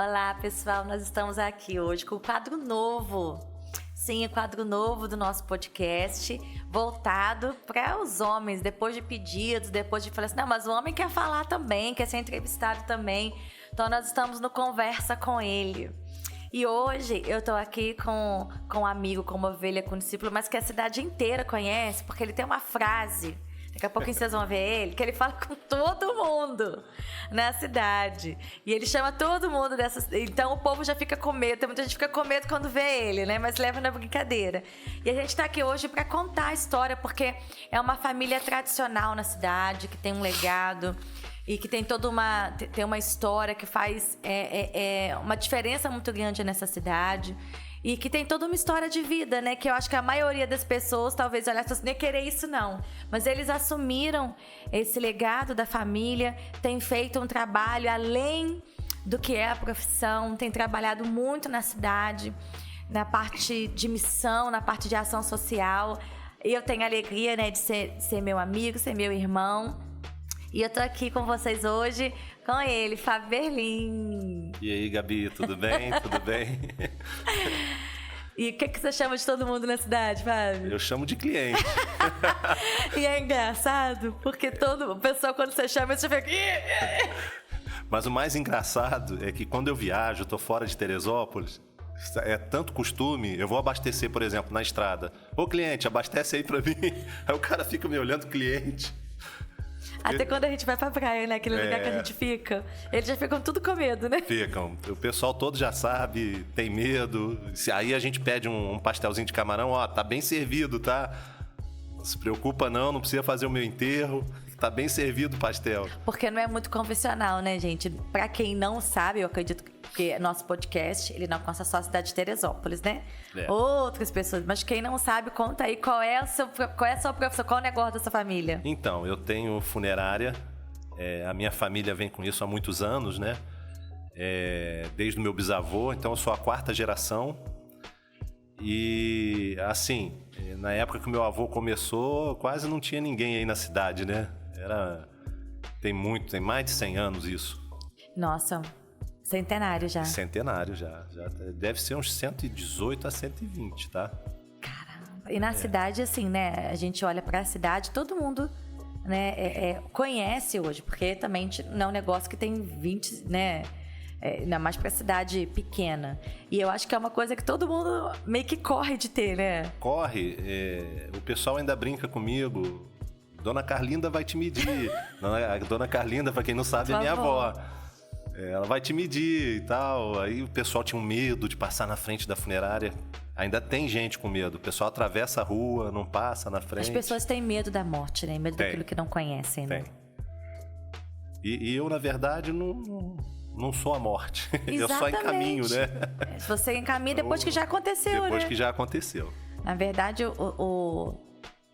Olá, pessoal, nós estamos aqui hoje com o quadro novo. Sim, o quadro novo do nosso podcast, voltado para os homens, depois de pedidos, depois de falar assim, não, mas o homem quer falar também, quer ser entrevistado também. Então, nós estamos no Conversa com ele. E hoje eu tô aqui com um amigo, com uma ovelha, com um discípulo, mas que a cidade inteira conhece, porque ele tem uma frase, daqui a pouquinho vocês vão ver ele, que ele fala com todo mundo na cidade. E ele chama todo mundo dessas... Então o povo já fica com medo, tem muita gente que fica com medo quando vê ele, né? Mas leva na brincadeira. E a gente tá aqui hoje para contar a história, porque é uma família tradicional na cidade, que tem um legado... E que tem toda uma história que faz uma diferença muito grande nessa cidade. E que tem toda uma história de vida, né? Que eu acho que a maioria das pessoas talvez olhasse assim, nem querer isso não. Mas eles assumiram esse legado da família, têm feito um trabalho além do que é a profissão, têm trabalhado muito na cidade, na parte de missão, na parte de ação social. E eu tenho a alegria, né, de ser meu amigo, ser meu irmão. E eu tô aqui com vocês hoje, com ele, Fábio Berlim. E aí, Gabi, tudo bem? Tudo bem? E o que você chama de todo mundo na cidade, Fábio? Eu chamo de cliente. E é engraçado, porque o pessoal, quando você chama, você fica... Mas o mais engraçado é que quando eu viajo, tô fora de Teresópolis, é tanto costume, eu vou abastecer, por exemplo, na estrada. Ô, cliente, abastece aí pra mim. Aí o cara fica me olhando, cliente... Até quando a gente vai pra praia, né? Aquele lugar que a gente fica. Eles já ficam tudo com medo, né? Ficam. O pessoal todo já sabe, tem medo. Aí a gente pede um pastelzinho de camarão, ó, tá bem servido, tá? Não se preocupa não precisa fazer o meu enterro. Tá bem servido o pastel. Porque não é muito convencional, né, gente? Pra quem não sabe, eu acredito que nosso podcast, ele não alcança só a cidade de Teresópolis, né? Outras pessoas. Mas quem não sabe, conta aí qual é a sua profissão, qual é o negócio dessa família? Então, eu tenho funerária. A minha família vem com isso há muitos anos, né? Desde o meu bisavô. Então, eu sou a 4ª geração. E, assim, na época que o meu avô começou, quase não tinha ninguém aí na cidade, né? Tem mais de 100 anos isso. Nossa, centenário já. Centenário já. Deve ser uns 118 a 120, tá? Caramba. E na cidade, assim, né? A gente olha pra cidade, todo mundo, né, conhece hoje, porque também não é um negócio que tem 20, né? Ainda mais pra cidade pequena. E eu acho que é uma coisa que todo mundo meio que corre de ter, né? Corre. O pessoal ainda brinca comigo. Dona Carlinda vai te medir. A Dona Carlinda, pra quem não sabe, é minha avó. Ela vai te medir e tal. Aí o pessoal tinha um medo de passar na frente da funerária. Ainda tem gente com medo. O pessoal atravessa a rua, não passa na frente. As pessoas têm medo da morte, né? Medo daquilo que não conhecem, né? Tem. E eu, na verdade, não sou a morte. Exatamente. Eu só encaminho, né? Você encaminha depois que já aconteceu, Depois né? que já aconteceu. Na verdade, o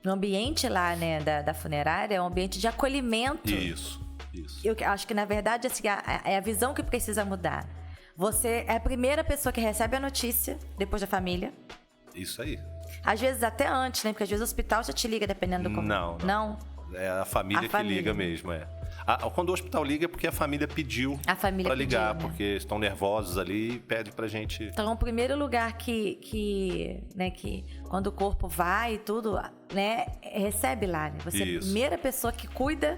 ambiente lá, né, da funerária é um ambiente de acolhimento. Isso. Eu acho que, na verdade, assim, é a visão que precisa mudar. Você é a primeira pessoa que recebe a notícia depois da família. Isso aí. Às vezes até antes, né? Porque às vezes o hospital já te liga dependendo do como. Não. É a família que liga mesmo, Quando o hospital liga é porque a família pediu pra ligar, né? Porque estão nervosos ali e pedem pra gente... Então, o primeiro lugar que quando o corpo vai e tudo, né, recebe lá, né? Você é a primeira pessoa que cuida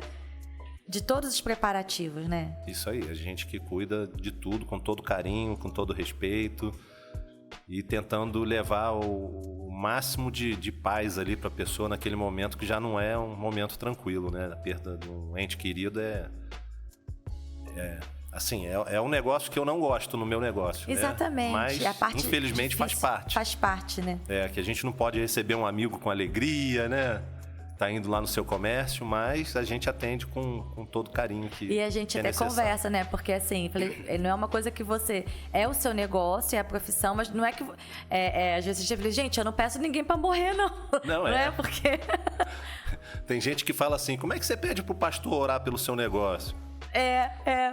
de todos os preparativos, né? Isso aí, a gente que cuida de tudo com todo carinho, com todo respeito e tentando levar o máximo de paz ali pra pessoa naquele momento que já não é um momento tranquilo, né? A perda de um ente querido assim, é um negócio que eu não gosto no meu negócio. Exatamente. Mas, infelizmente, faz parte. Faz parte, né? Que a gente não pode receber um amigo com alegria, né? Tá indo lá no seu comércio, mas a gente atende com todo carinho que E a gente até conversa, né? Porque assim, não é uma coisa que você... É o seu negócio, é a profissão, mas não é que... às vezes a gente fala, gente, eu não peço ninguém pra morrer, não. Não é porque... Tem gente que fala assim, como é que você pede pro pastor orar pelo seu negócio?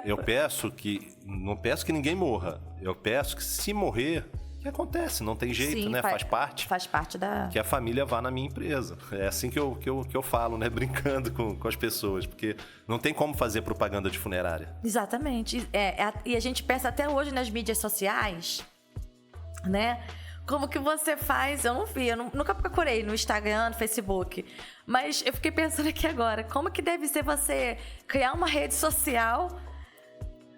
Eu não peço que ninguém morra. Eu peço que se morrer, E acontece, não tem jeito, Sim, né? Faz parte. Faz parte da... Que a família vá na minha empresa. É assim que eu falo, né? Brincando com as pessoas. Porque não tem como fazer propaganda de funerária. Exatamente. E a gente pensa até hoje nas mídias sociais, né? Como que você faz? Eu não vi, nunca procurei no Instagram, no Facebook. Mas eu fiquei pensando aqui agora, como que deve ser você criar uma rede social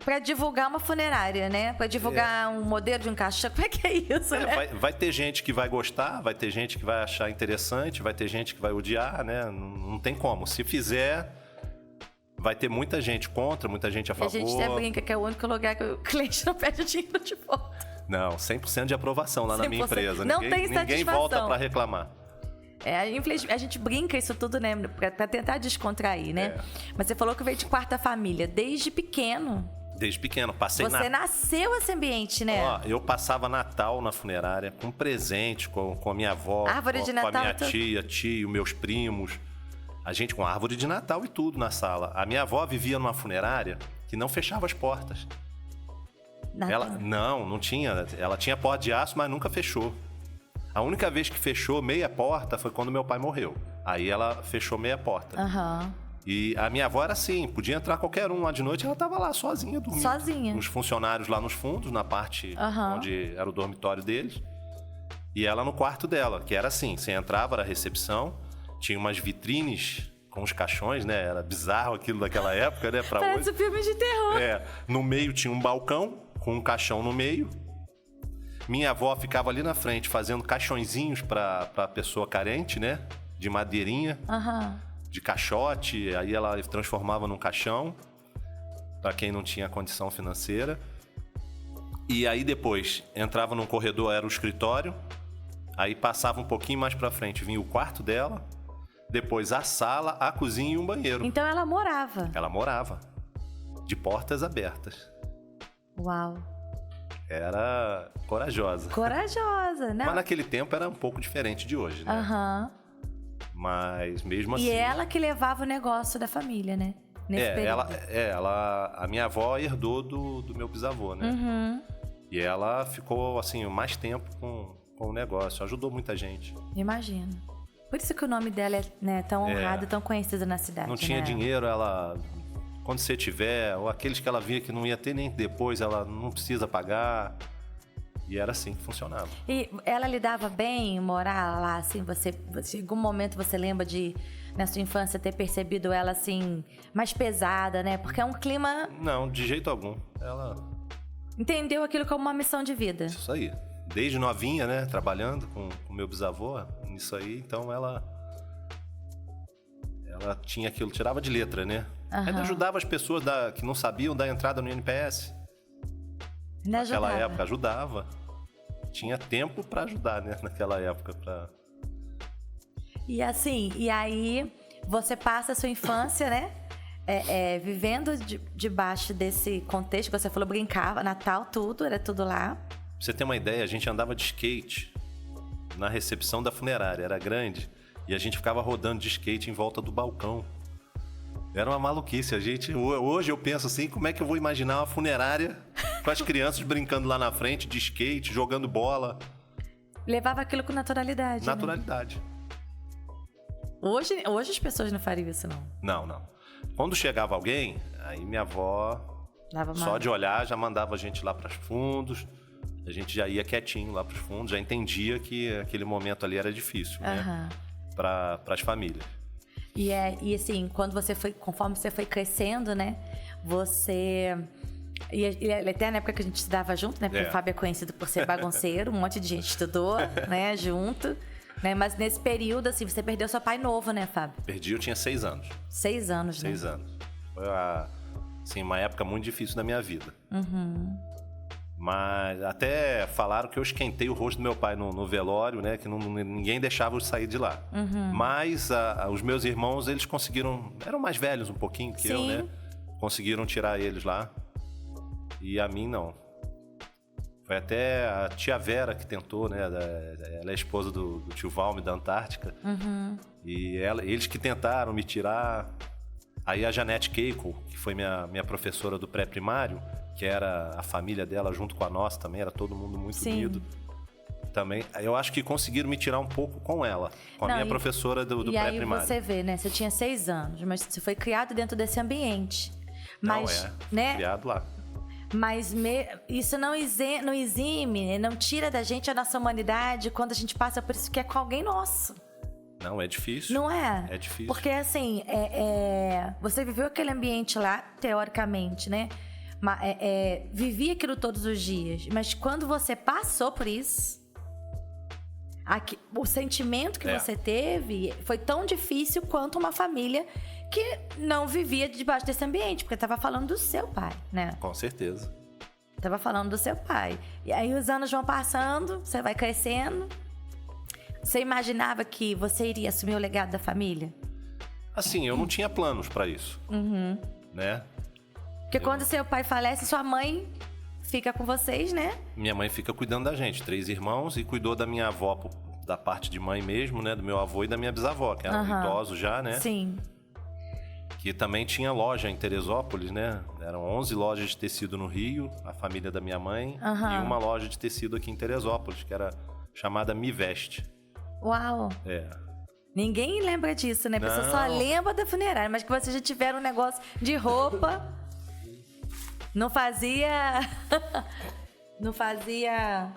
para divulgar uma funerária, né? Para divulgar um modelo de um caixão. Como é que é isso, né? Vai ter gente que vai gostar, vai ter gente que vai achar interessante, vai ter gente que vai odiar, né? Não tem como. Se fizer, vai ter muita gente contra, muita gente a favor. A gente até brinca que é o único lugar que o cliente não pede dinheiro de volta. Não, 100% de aprovação lá 100%. Na minha empresa. Não tem satisfação. Ninguém volta para reclamar. Infelizmente, a gente brinca isso tudo, né? Pra tentar descontrair, né? Mas você falou que veio de quarta família, desde pequeno. Desde pequeno, passei Você nasceu esse ambiente, né? Ó, eu passava Natal na funerária com presente, com a minha avó, árvore de Natal, com a minha tia, tio, meus primos. A gente com árvore de Natal e tudo na sala. A minha avó vivia numa funerária que não fechava as portas. Ela não tinha. Ela tinha porta de aço, mas nunca fechou. A única vez que fechou meia porta foi quando meu pai morreu. Aí ela fechou meia porta. Aham. E a minha avó era assim, podia entrar qualquer um lá de noite, ela tava lá sozinha dormindo. Sozinha. Os funcionários lá nos fundos, na parte onde era o dormitório deles. E ela no quarto dela, que era assim, você entrava, era a recepção, tinha umas vitrines com os caixões, né? Era bizarro aquilo daquela época, né? Parece um filme de terror. No meio tinha um balcão com um caixão no meio. Minha avó ficava ali na frente fazendo caixõezinhos pra pessoa carente, né? De madeirinha. De caixote, aí ela transformava num caixão para quem não tinha condição financeira. E aí depois entrava num corredor, era o escritório. Aí passava um pouquinho mais para frente, vinha o quarto dela. Depois a sala, a cozinha e um banheiro. Então ela morava. Ela morava. De portas abertas. Uau. Era corajosa. Corajosa, né? Mas naquele tempo era um pouco diferente de hoje, né? Mas mesmo assim... E ela que levava o negócio da família, né? Nesse período. A minha avó herdou do meu bisavô, né? E ela ficou, assim, mais tempo com o negócio. Ajudou muita gente. Imagino. Por isso que o nome dela é, né, tão honrado e tão conhecido na cidade. Não tinha dinheiro, ela... Quando você tiver, ou aqueles que ela via que não ia ter nem depois, ela não precisa pagar... E era assim que funcionava. E ela lidava bem morar lá, assim, em algum momento você lembra de, na sua infância, ter percebido ela, assim, mais pesada, né? Porque é um clima... Não, de jeito algum. Ela... Entendeu aquilo como uma missão de vida. Isso aí. Desde novinha, né? Trabalhando com meu bisavô, nisso aí, então ela tinha aquilo, tirava de letra, né? Ainda ajudava as pessoas que não sabiam da entrada no INPS. Naquela época ajudava. Tinha tempo para ajudar, né? Naquela época. E assim, e aí você passa a sua infância, né? Vivendo debaixo desse contexto que você falou, brincava, Natal, tudo, era tudo lá. Pra você ter uma ideia, a gente andava de skate na recepção da funerária, era grande, e a gente ficava rodando de skate em volta do balcão. Era uma maluquice. Hoje eu penso assim, como é que eu vou imaginar uma funerária com as crianças brincando lá na frente, de skate, jogando bola. Levava aquilo com naturalidade. Naturalidade. Né? Hoje as pessoas não fariam isso, não. Não. Quando chegava alguém, aí minha avó, só de olhar, já mandava a gente lá para os fundos. A gente já ia quietinho lá para os fundos, já entendia que aquele momento ali era difícil, né? Para as famílias. E assim, conforme você foi crescendo, né? Você... E até na época que a gente estudava junto, né? Porque o Fábio é conhecido por ser bagunceiro, um monte de gente estudou, né? Junto. Né? Mas nesse período, assim, você perdeu seu pai novo, né, Fábio? Perdi, eu tinha 6 anos. 6 anos, né? 6 anos. Foi, assim, uma época muito difícil da minha vida. Mas até falaram que eu esquentei o rosto do meu pai no velório, né? Que ninguém deixava eu sair de lá. Mas os meus irmãos, eles conseguiram... Eram mais velhos um pouquinho que eu, né? Conseguiram tirar eles lá. E a mim, não. Foi até a tia Vera que tentou, né? Ela é esposa do tio Valme, da Antártica. E eles que tentaram me tirar. Aí a Janete Keiko, que foi minha professora do pré-primário, que era a família dela junto com a nossa também, era todo mundo muito unido. também, eu acho que conseguiram me tirar um pouco com ela, com a minha professora do pré-primário. E aí você vê, né? Você tinha 6 anos, mas você foi criado dentro desse ambiente. Mas, né? Criado lá. Mas isso não exime, né? Não tira da gente a nossa humanidade quando a gente passa por isso que é com alguém nosso. Não, é difícil. Não é? É difícil. Porque, assim, você viveu aquele ambiente lá, teoricamente, né? Vivia aquilo todos os dias. Mas quando você passou por isso, o sentimento que você teve foi tão difícil quanto uma família que não vivia debaixo desse ambiente. Porque estava falando do seu pai, né? Com certeza. Estava falando do seu pai. E aí os anos vão passando, você vai crescendo. Você imaginava que você iria assumir o legado da família? Assim, eu não tinha planos pra isso. Né? Porque quando seu pai falece, sua mãe fica com vocês, né? Minha mãe fica cuidando da gente, 3 irmãos, e cuidou da minha avó, da parte de mãe mesmo, né? Do meu avô e da minha bisavó, que eram idosos já, né? Sim. Que também tinha loja em Teresópolis, né? Eram 11 lojas de tecido no Rio, a família da minha mãe, e uma loja de tecido aqui em Teresópolis, que era chamada Me Veste. Uau! Ninguém lembra disso, né? A pessoa só lembra da funerária, mas que vocês já tiveram um negócio de roupa. Não fazia... Não fazia...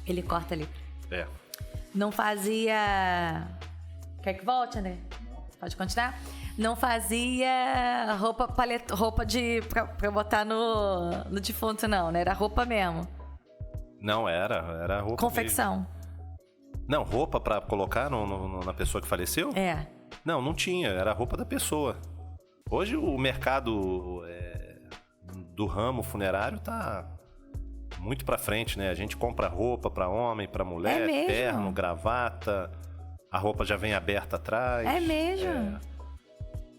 Ele corta ali. Não fazia... Quer que volte, André? Pode continuar? Não fazia roupa pra botar no defunto, não, né? Era roupa mesmo. Não, era roupa confecção. Mesmo. Não, roupa pra colocar na pessoa que faleceu? Não, não tinha, era a roupa da pessoa. Hoje o mercado do ramo funerário tá muito pra frente, né? A gente compra roupa pra homem, pra mulher, terno, gravata, a roupa já vem aberta atrás. É mesmo?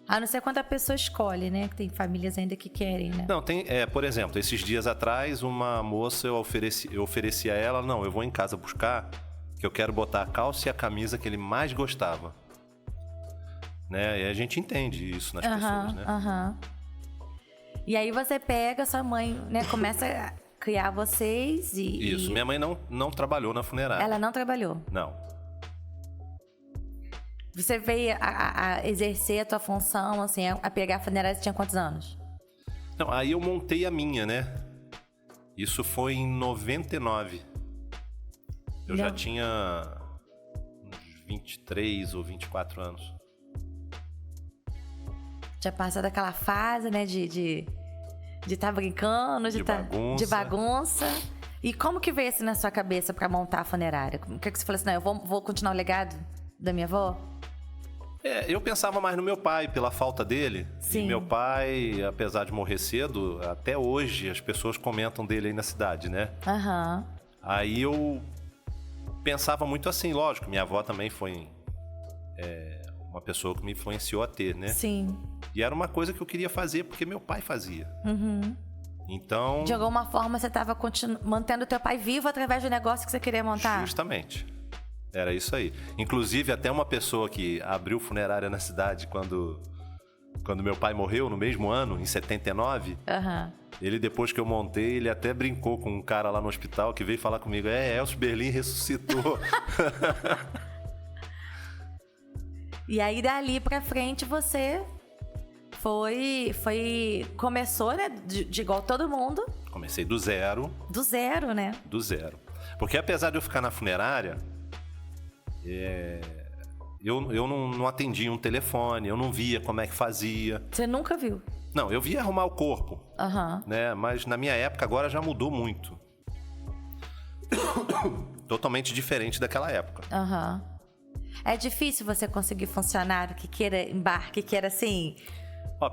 A não ser quando a pessoa escolhe, né? Que tem famílias ainda que querem, né? Não, tem... por exemplo, esses dias atrás, uma moça, eu ofereci a ela, não, eu vou em casa buscar, que eu quero botar a calça e a camisa que ele mais gostava. Né? E a gente entende isso nas pessoas, né? E aí você pega, sua mãe, né? Começa a criar vocês e... Isso, minha mãe não trabalhou na funerária. Ela não trabalhou? Não. Você veio a exercer a tua função, assim, a pegar a funerária, você tinha quantos anos? Não, aí eu montei a minha, né? Isso foi em 99. Eu já tinha uns 23 ou 24 anos. Já passou daquela fase, né, de estar brincando, de bagunça. E como que veio assim na sua cabeça pra montar a funerária? O que você falou assim, não, eu vou continuar o legado da minha avó? Eu pensava mais no meu pai, pela falta dele. Sim. E meu pai, apesar de morrer cedo, até hoje as pessoas comentam dele aí na cidade, né? Aí eu pensava muito assim, lógico, minha avó também foi uma pessoa que me influenciou a ter, né? Sim. E era uma coisa que eu queria fazer porque meu pai fazia. Então... De alguma forma você estava mantendo o teu pai vivo através do negócio que você queria montar? Justamente. Era isso aí. Inclusive, até uma pessoa que abriu funerária na cidade quando meu pai morreu, no mesmo ano, em 79, ele, depois que eu montei, ele até brincou com um cara lá no hospital que veio falar comigo, Elcio Berlim ressuscitou. E aí, dali pra frente, você começou, né, de igual todo mundo. Comecei do zero. Do zero, né? Do zero. Porque apesar de eu ficar na funerária... Eu não atendia um telefone, eu não via como é que fazia. Você nunca viu? Não, eu via arrumar o corpo, né? Mas na minha época agora já mudou muito. Totalmente diferente daquela época. É difícil você conseguir funcionário que queira embarque, que queira assim...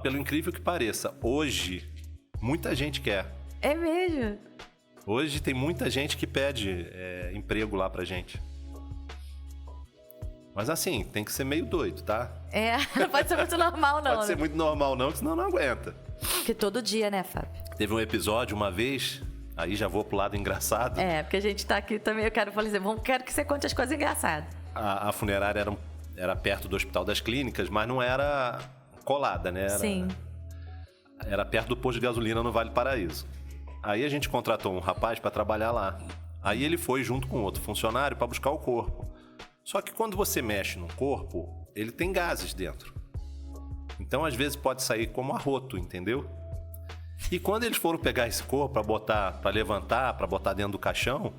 Pelo incrível que pareça, hoje muita gente quer. É mesmo? Hoje tem muita gente que pede emprego lá pra gente. Mas assim, tem que ser meio doido, tá? Não pode ser muito normal, não. Pode ser muito normal, não, que senão não aguenta. Porque todo dia, né, Fábio? Teve um episódio uma vez, aí já vou pro lado engraçado. Porque a gente tá aqui também, eu quero que você conte as coisas engraçadas. A funerária era perto do Hospital das Clínicas, mas não era colada, né? Sim. Era perto do posto de gasolina no Vale do Paraíso. Aí a gente contratou um rapaz para trabalhar lá. Aí ele foi junto com outro funcionário para buscar o corpo. Só que quando você mexe no corpo, ele tem gases dentro. Então, às vezes, pode sair como arroto, entendeu? E quando eles foram pegar esse corpo para botar, para levantar, para botar dentro do caixão,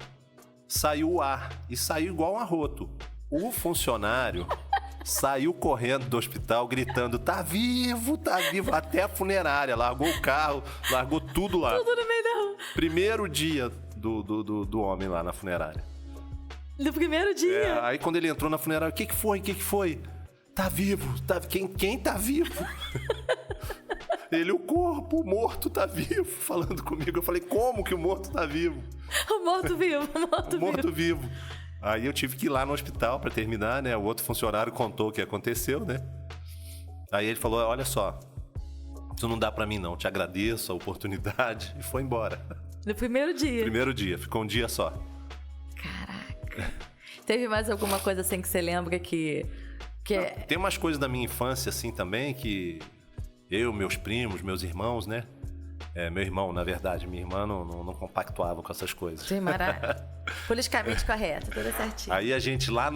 saiu o ar e saiu igual um arroto. O funcionário saiu correndo do hospital gritando: tá vivo, até a funerária. Largou o carro, largou tudo lá. Tudo no meio da rua. Primeiro dia do homem lá na funerária. No primeiro dia? Aí quando ele entrou na funerária, o que foi? Tá vivo, quem tá vivo? Ele, o corpo, o morto tá vivo, falando comigo. Eu falei, como que o morto tá vivo? O morto-vivo, o morto-vivo. Aí eu tive que ir lá no hospital pra terminar, né? O outro funcionário contou o que aconteceu, né? Aí ele falou, olha só, isso não dá pra mim não, te agradeço a oportunidade. E foi embora. No primeiro dia? Primeiro dia, ficou um dia só. Caraca. Teve mais alguma coisa assim que você lembra que Tem umas coisas da minha infância assim também que eu, meus primos, meus irmãos, né? Meu irmão, na verdade, minha irmã não compactuava com essas coisas. Sim, politicamente correto, tudo certinho. Aí a gente lá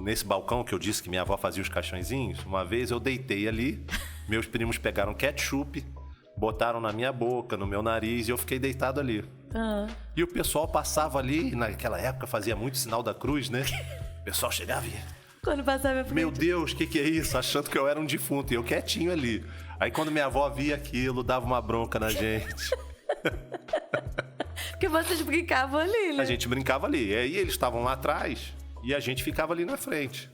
nesse balcão que eu disse que minha avó fazia os caixõezinhos, uma vez eu deitei ali, meus primos pegaram ketchup, botaram na minha boca, no meu nariz, e eu fiquei deitado ali. E o pessoal passava ali, naquela época fazia muito sinal da cruz, né? O pessoal chegava e... Quando passava... Meu Deus, o que é isso? Achando que eu era um defunto, e eu quietinho ali. Aí quando minha avó via aquilo, dava uma bronca na gente. Porque vocês brincavam ali, né? A gente brincava ali. E aí eles estavam lá atrás, e a gente ficava ali na frente.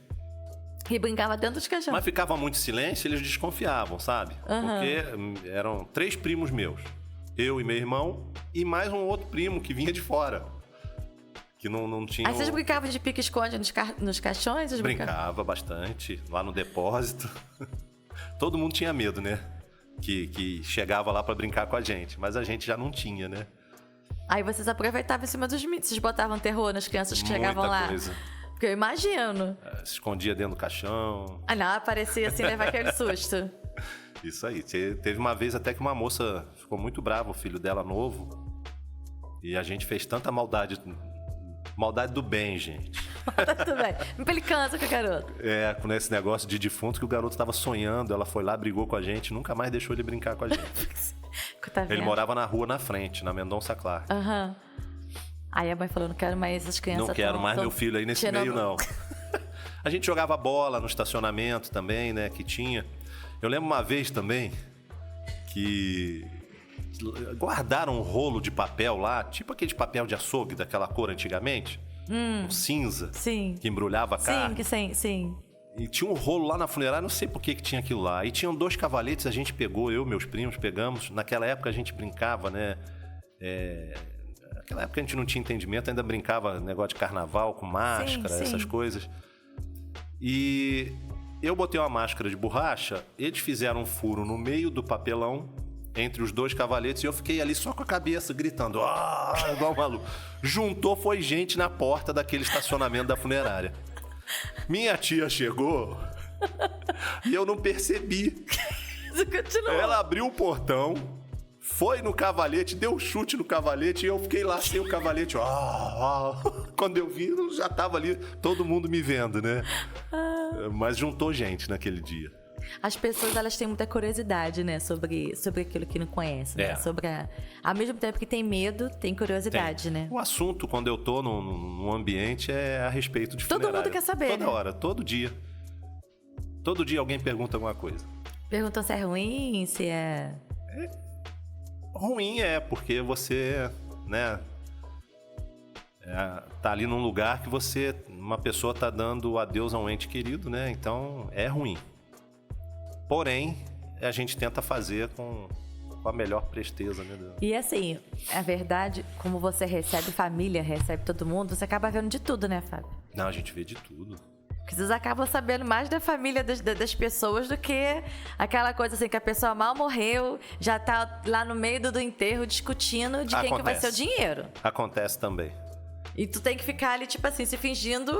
E brincava dentro dos caixões. Mas ficava muito silêncio, eles desconfiavam, sabe? Porque eram 3 primos meus. Eu e meu irmão, e mais um outro primo que vinha de fora. Que não tinha... Aí vocês brincavam de pique-esconde nos caixões? Vocês Brincava bastante, lá no depósito. Todo mundo tinha medo, né? Que chegava lá pra brincar com a gente. Mas a gente já não tinha, né? Aí vocês aproveitavam em cima dos mitos. Vocês botavam terror nas crianças que chegavam lá. Muita coisa. Porque eu imagino. Se escondia dentro do caixão. Ah, não, aparecia assim, levar aquele susto. Isso aí. Teve uma vez até que uma moça ficou muito brava, o filho dela novo. E a gente fez tanta maldade. Maldade do bem, gente. Tudo bem. Implicância com o garoto. Com esse negócio de defunto que o garoto estava sonhando. Ela foi lá, brigou com a gente, nunca mais deixou ele brincar com a gente. Tá ele morava na rua na frente, na Mendonça Clark. Aí a mãe falou, não quero mais essas crianças. Não quero mais meu filho aí nesse meio, não. A gente jogava bola no estacionamento também, né, que tinha. Eu lembro uma vez também que guardaram um rolo de papel lá, tipo aquele papel de açougue daquela cor antigamente, um cinza, sim, que embrulhava a carne. Sim. E tinha um rolo lá na funerária, não sei por que tinha aquilo lá. E tinham 2 cavaletes, a gente pegou, eu e meus primos pegamos. Naquela época a gente brincava, né? Naquela época a gente não tinha entendimento, ainda brincava negócio de carnaval, com máscara, essas coisas. E eu botei uma máscara de borracha, eles fizeram um furo no meio do papelão, entre os 2 cavaletes, e eu fiquei ali só com a cabeça gritando, igual maluco. Juntou, foi gente na porta daquele estacionamento da funerária. Minha tia chegou e eu não percebi. Ela abriu o portão, foi no cavalete, deu chute no cavalete, e eu fiquei lá sem o cavalete. Quando eu vi, já tava ali, todo mundo me vendo, né? Mas juntou gente naquele dia. As pessoas, elas têm muita curiosidade, né? Sobre aquilo que não conhecem, né? Ao mesmo tempo que tem medo, tem curiosidade, né? O assunto, quando eu tô num ambiente, é a respeito de funerária. Todo mundo quer saber, Toda hora, todo dia. Todo dia alguém pergunta alguma coisa. Perguntam se é ruim, se é... Ruim porque você, né... tá ali num lugar que uma pessoa tá dando adeus a um ente querido, né? Então, é ruim. Porém, a gente tenta fazer com a melhor presteza, né? E assim, a verdade, como você recebe família, recebe todo mundo, você acaba vendo de tudo, né, Fábio? Não, a gente vê de tudo. Porque vocês acabam sabendo mais da família das pessoas do que aquela coisa assim, que a pessoa mal morreu, já tá lá no meio do enterro discutindo de quem que vai ser o dinheiro. Acontece também. E tu tem que ficar ali, tipo assim, se fingindo...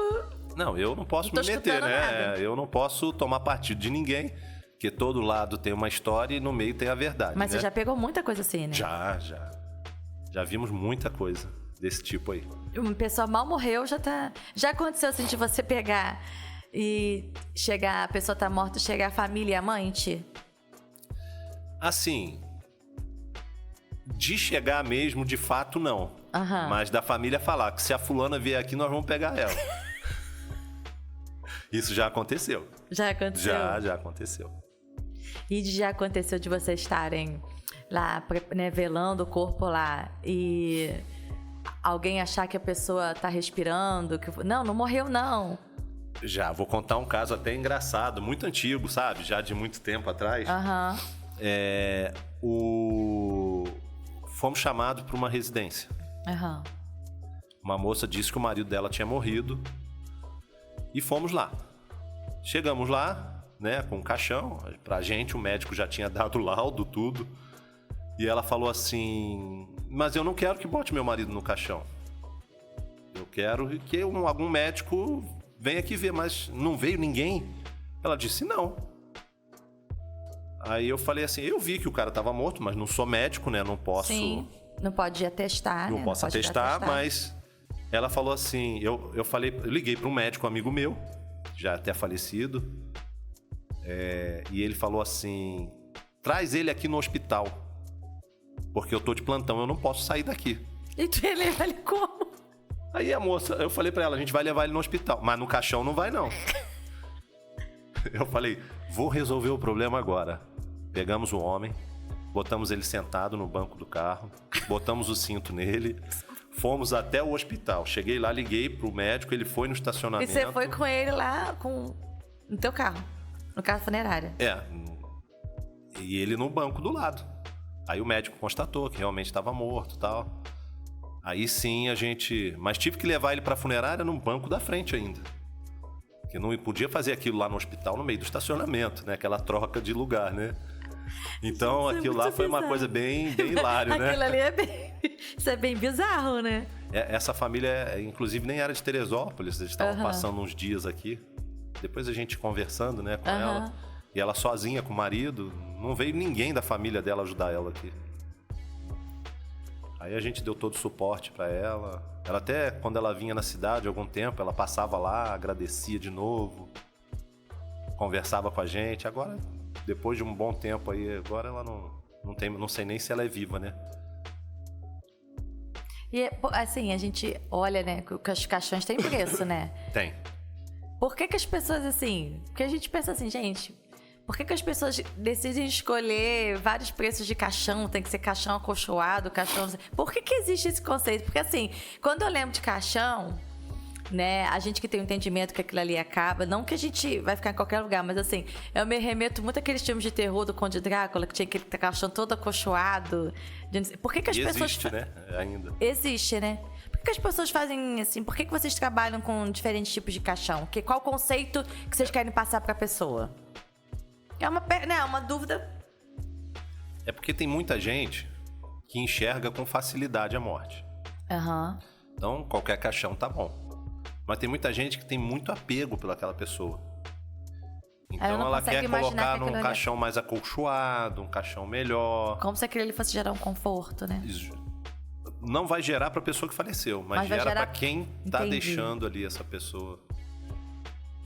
Não, eu não posso me meter, né? Nada. Eu não posso tomar partido de ninguém. Porque todo lado tem uma história e no meio tem a verdade. Mas você já pegou muita coisa assim, né? Já. Já vimos muita coisa desse tipo aí. Uma pessoa mal morreu, já aconteceu assim de você pegar e chegar, a pessoa tá morta, chegar a família e amante? Assim, de chegar mesmo, de fato, não. Aham. Mas da família falar que se a fulana vier aqui, nós vamos pegar ela. Isso já aconteceu. Já aconteceu? Já aconteceu. E já aconteceu de vocês estarem lá, né, velando o corpo lá e alguém achar que a pessoa tá respirando, que não morreu não. Já, vou contar um caso até engraçado, muito antigo, sabe? Já de muito tempo atrás. Aham. Fomos chamados para uma residência. Aham. Uma moça disse que o marido dela tinha morrido e fomos lá. Chegamos lá, né, com um caixão. Pra gente, o médico já tinha dado laudo, tudo. E ela falou assim: mas eu não quero que bote meu marido no caixão. Eu quero que algum médico venha aqui ver, mas não veio ninguém. Ela disse não. Aí eu falei assim, eu vi que o cara estava morto, mas não sou médico, né? Não posso... Sim, não pode atestar, não né? Posso atestar, mas ela falou assim, eu liguei para um médico amigo meu, já até falecido, e ele falou assim, traz ele aqui no hospital, porque eu tô de plantão, eu não posso sair daqui. E tu ia levar ele como? Aí a moça, eu falei para ela, a gente vai levar ele no hospital, mas no caixão não vai não. Eu falei, vou resolver o problema agora. Pegamos o homem, botamos ele sentado no banco do carro, botamos o cinto nele, fomos até o hospital. Cheguei lá, liguei pro médico, ele foi no estacionamento. E você foi com ele lá no teu carro, no carro funerário? E ele no banco do lado. Aí o médico constatou que realmente estava morto e tal. Aí sim mas tive que levar ele pra funerária no banco da frente ainda. Que não podia fazer aquilo lá no hospital no meio do estacionamento, né? Aquela troca de lugar, né? Então aquilo lá foi uma coisa bem hilário, né? Aquilo ali isso é bem bizarro, né? Essa família, inclusive, nem era de Teresópolis, eles estavam passando uns dias aqui. Depois a gente conversando, né, com ela. E ela sozinha com o marido, não veio ninguém da família dela ajudar ela aqui. Aí a gente deu todo o suporte pra ela. Ela até, quando ela vinha na cidade, algum tempo, ela passava lá, agradecia de novo, conversava com a gente. Agora, depois de um bom tempo aí, agora ela não sei nem se ela é viva, né? E, assim, a gente olha, né, que os caixões têm preço, né? Tem. Por que as pessoas, assim... Porque a gente pensa assim, gente... Por que as pessoas decidem escolher vários preços de caixão? Tem que ser caixão acolchoado, caixão... Por que existe esse conceito? Porque, assim, quando eu lembro de caixão, né? A gente que tem o entendimento que aquilo ali acaba... Não que a gente vai ficar em qualquer lugar, mas, assim... Eu me remeto muito àqueles filmes de terror do Conde Drácula, que tinha aquele caixão todo acolchoado. Por que as pessoas... Existe, né? Ainda. Existe, né? Por que as pessoas fazem assim? Por que vocês trabalham com diferentes tipos de caixão? Qual o conceito que vocês querem passar para a pessoa? É uma dúvida. É porque tem muita gente que enxerga com facilidade a morte. Então, qualquer caixão tá bom. Mas tem muita gente que tem muito apego pelaquela pessoa. Então, ela quer colocar num caixão mais acolchoado, um caixão melhor. Como se aquele ali fosse gerar um conforto, né? Não vai gerar para a pessoa que faleceu, mas gera para quem tá deixando ali essa pessoa.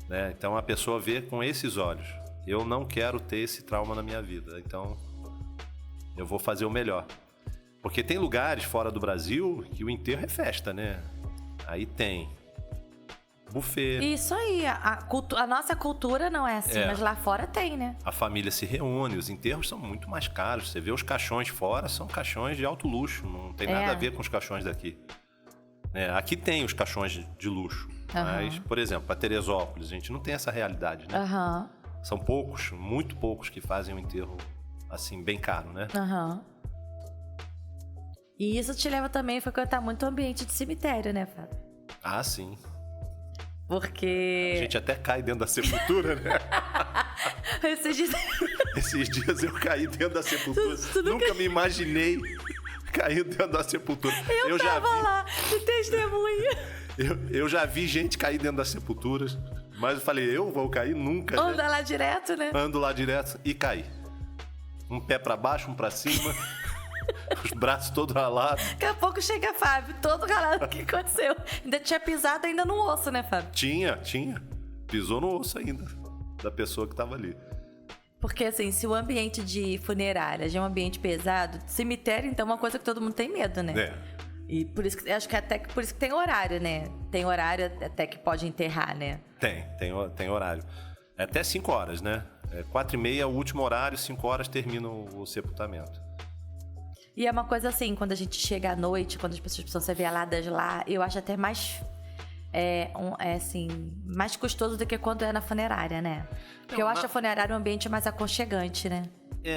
Né? Então, a pessoa vê com esses olhos. Eu não quero ter esse trauma na minha vida, então eu vou fazer o melhor. Porque tem lugares fora do Brasil que o enterro é festa, né? Aí tem buffet. Isso aí, a nossa cultura não é assim, mas lá fora tem, né? A família se reúne, os enterros são muito mais caros. Você vê os caixões fora, são caixões de alto luxo, não tem nada a ver com os caixões daqui. Aqui tem os caixões de luxo, mas, por exemplo, para Teresópolis, a gente não tem essa realidade, né? São poucos, muito poucos que fazem um enterro assim, bem caro, né? E isso te leva também a frequentar muito o ambiente de cemitério, né, Fábio? Ah, sim. Porque... A gente até cai dentro da sepultura, né? Esses dias eu caí dentro da sepultura. Nunca me imaginei cair dentro da sepultura. Eu já tava lá, de testemunha. Eu já vi gente cair dentro das sepulturas. Mas eu falei, eu vou cair nunca. Anda lá direto, né? Ando lá direto e caí. Um pé pra baixo, um pra cima. Os braços todos ralados. Daqui a pouco chega Fábio, todo ralado. O que aconteceu? Ainda tinha pisado ainda no osso, né, Fábio? Tinha. Pisou no osso ainda, da pessoa que tava ali. Porque, assim, se o ambiente de funerária já é um ambiente pesado, cemitério, então, é uma coisa que todo mundo tem medo, né? É. E por isso que, acho que até por isso que tem horário, né? Tem horário até que pode enterrar, né? Tem horário. É até 5 horas, né? 4h30 é o último horário, 5 horas termina o sepultamento. E é uma coisa assim, quando a gente chega à noite, quando as pessoas precisam ser veladas lá, eu acho até mais... mais custoso do que quando é na funerária, né? Porque eu acho a funerária um ambiente mais aconchegante, né?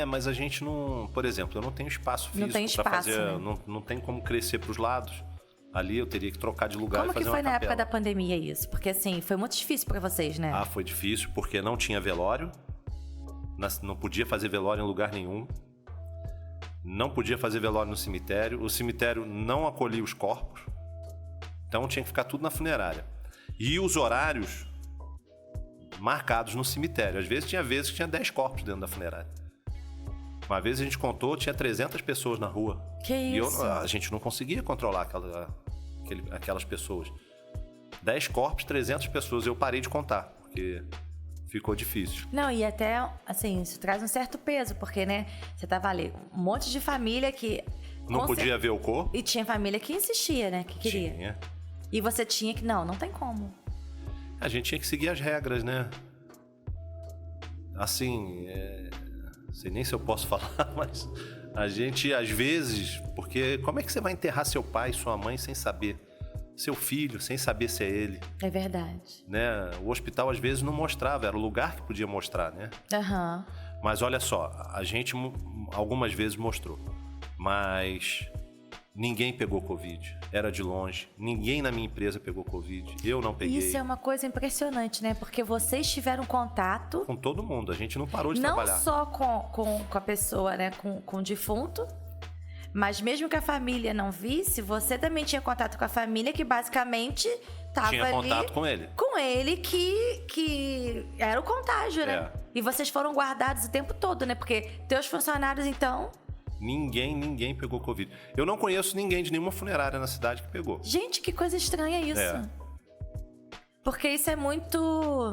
Mas a gente não... Por exemplo, eu não tenho espaço físico não tem espaço, pra fazer... Né? Não tem como crescer pros lados. Ali eu teria que trocar de lugar como e fazer que foi uma na capela. época da pandemia isso? Porque assim, foi muito difícil pra vocês, né? Foi difícil porque não tinha velório. Não podia fazer velório em lugar nenhum. Não podia fazer velório no cemitério. O cemitério não acolhia os corpos. Então tinha que ficar tudo na funerária. E os horários marcados no cemitério. Às vezes que tinha 10 corpos dentro da funerária. Uma vez a gente contou, tinha 300 pessoas na rua. Que isso? E a gente não conseguia controlar aquelas pessoas. 10 corpos, 300 pessoas. Eu parei de contar, porque ficou difícil. Não, e até, assim, isso traz um certo peso, porque, né, você tava ali, um monte de família que... Não podia ver o corpo. E tinha família que insistia, né, que queria. Tinha. E você tinha que... Não tem como. A gente tinha que seguir as regras, né? Assim, não sei nem se eu posso falar, mas a gente, às vezes... Porque como é que você vai enterrar seu pai e sua mãe sem saber? Seu filho, sem saber se é ele. É verdade. Né? O hospital, às vezes, não mostrava. Era o lugar que podia mostrar, né? Aham. Mas olha só, a gente algumas vezes mostrou. Mas ninguém pegou Covid. Era de longe. Ninguém na minha empresa pegou Covid. Eu não peguei. Isso é uma coisa impressionante, né? Porque vocês tiveram contato... Com todo mundo. A gente não parou de trabalhar. Não só com a pessoa, né? Com o defunto. Mas mesmo que a família não visse, você também tinha contato com a família que basicamente estava ali... Tinha contato com ele. Com ele que era o contágio, né? E vocês foram guardados o tempo todo, né? Porque teus funcionários, então... Ninguém pegou Covid. Eu não conheço ninguém de nenhuma funerária na cidade que pegou. Gente, que coisa estranha isso. Porque isso é muito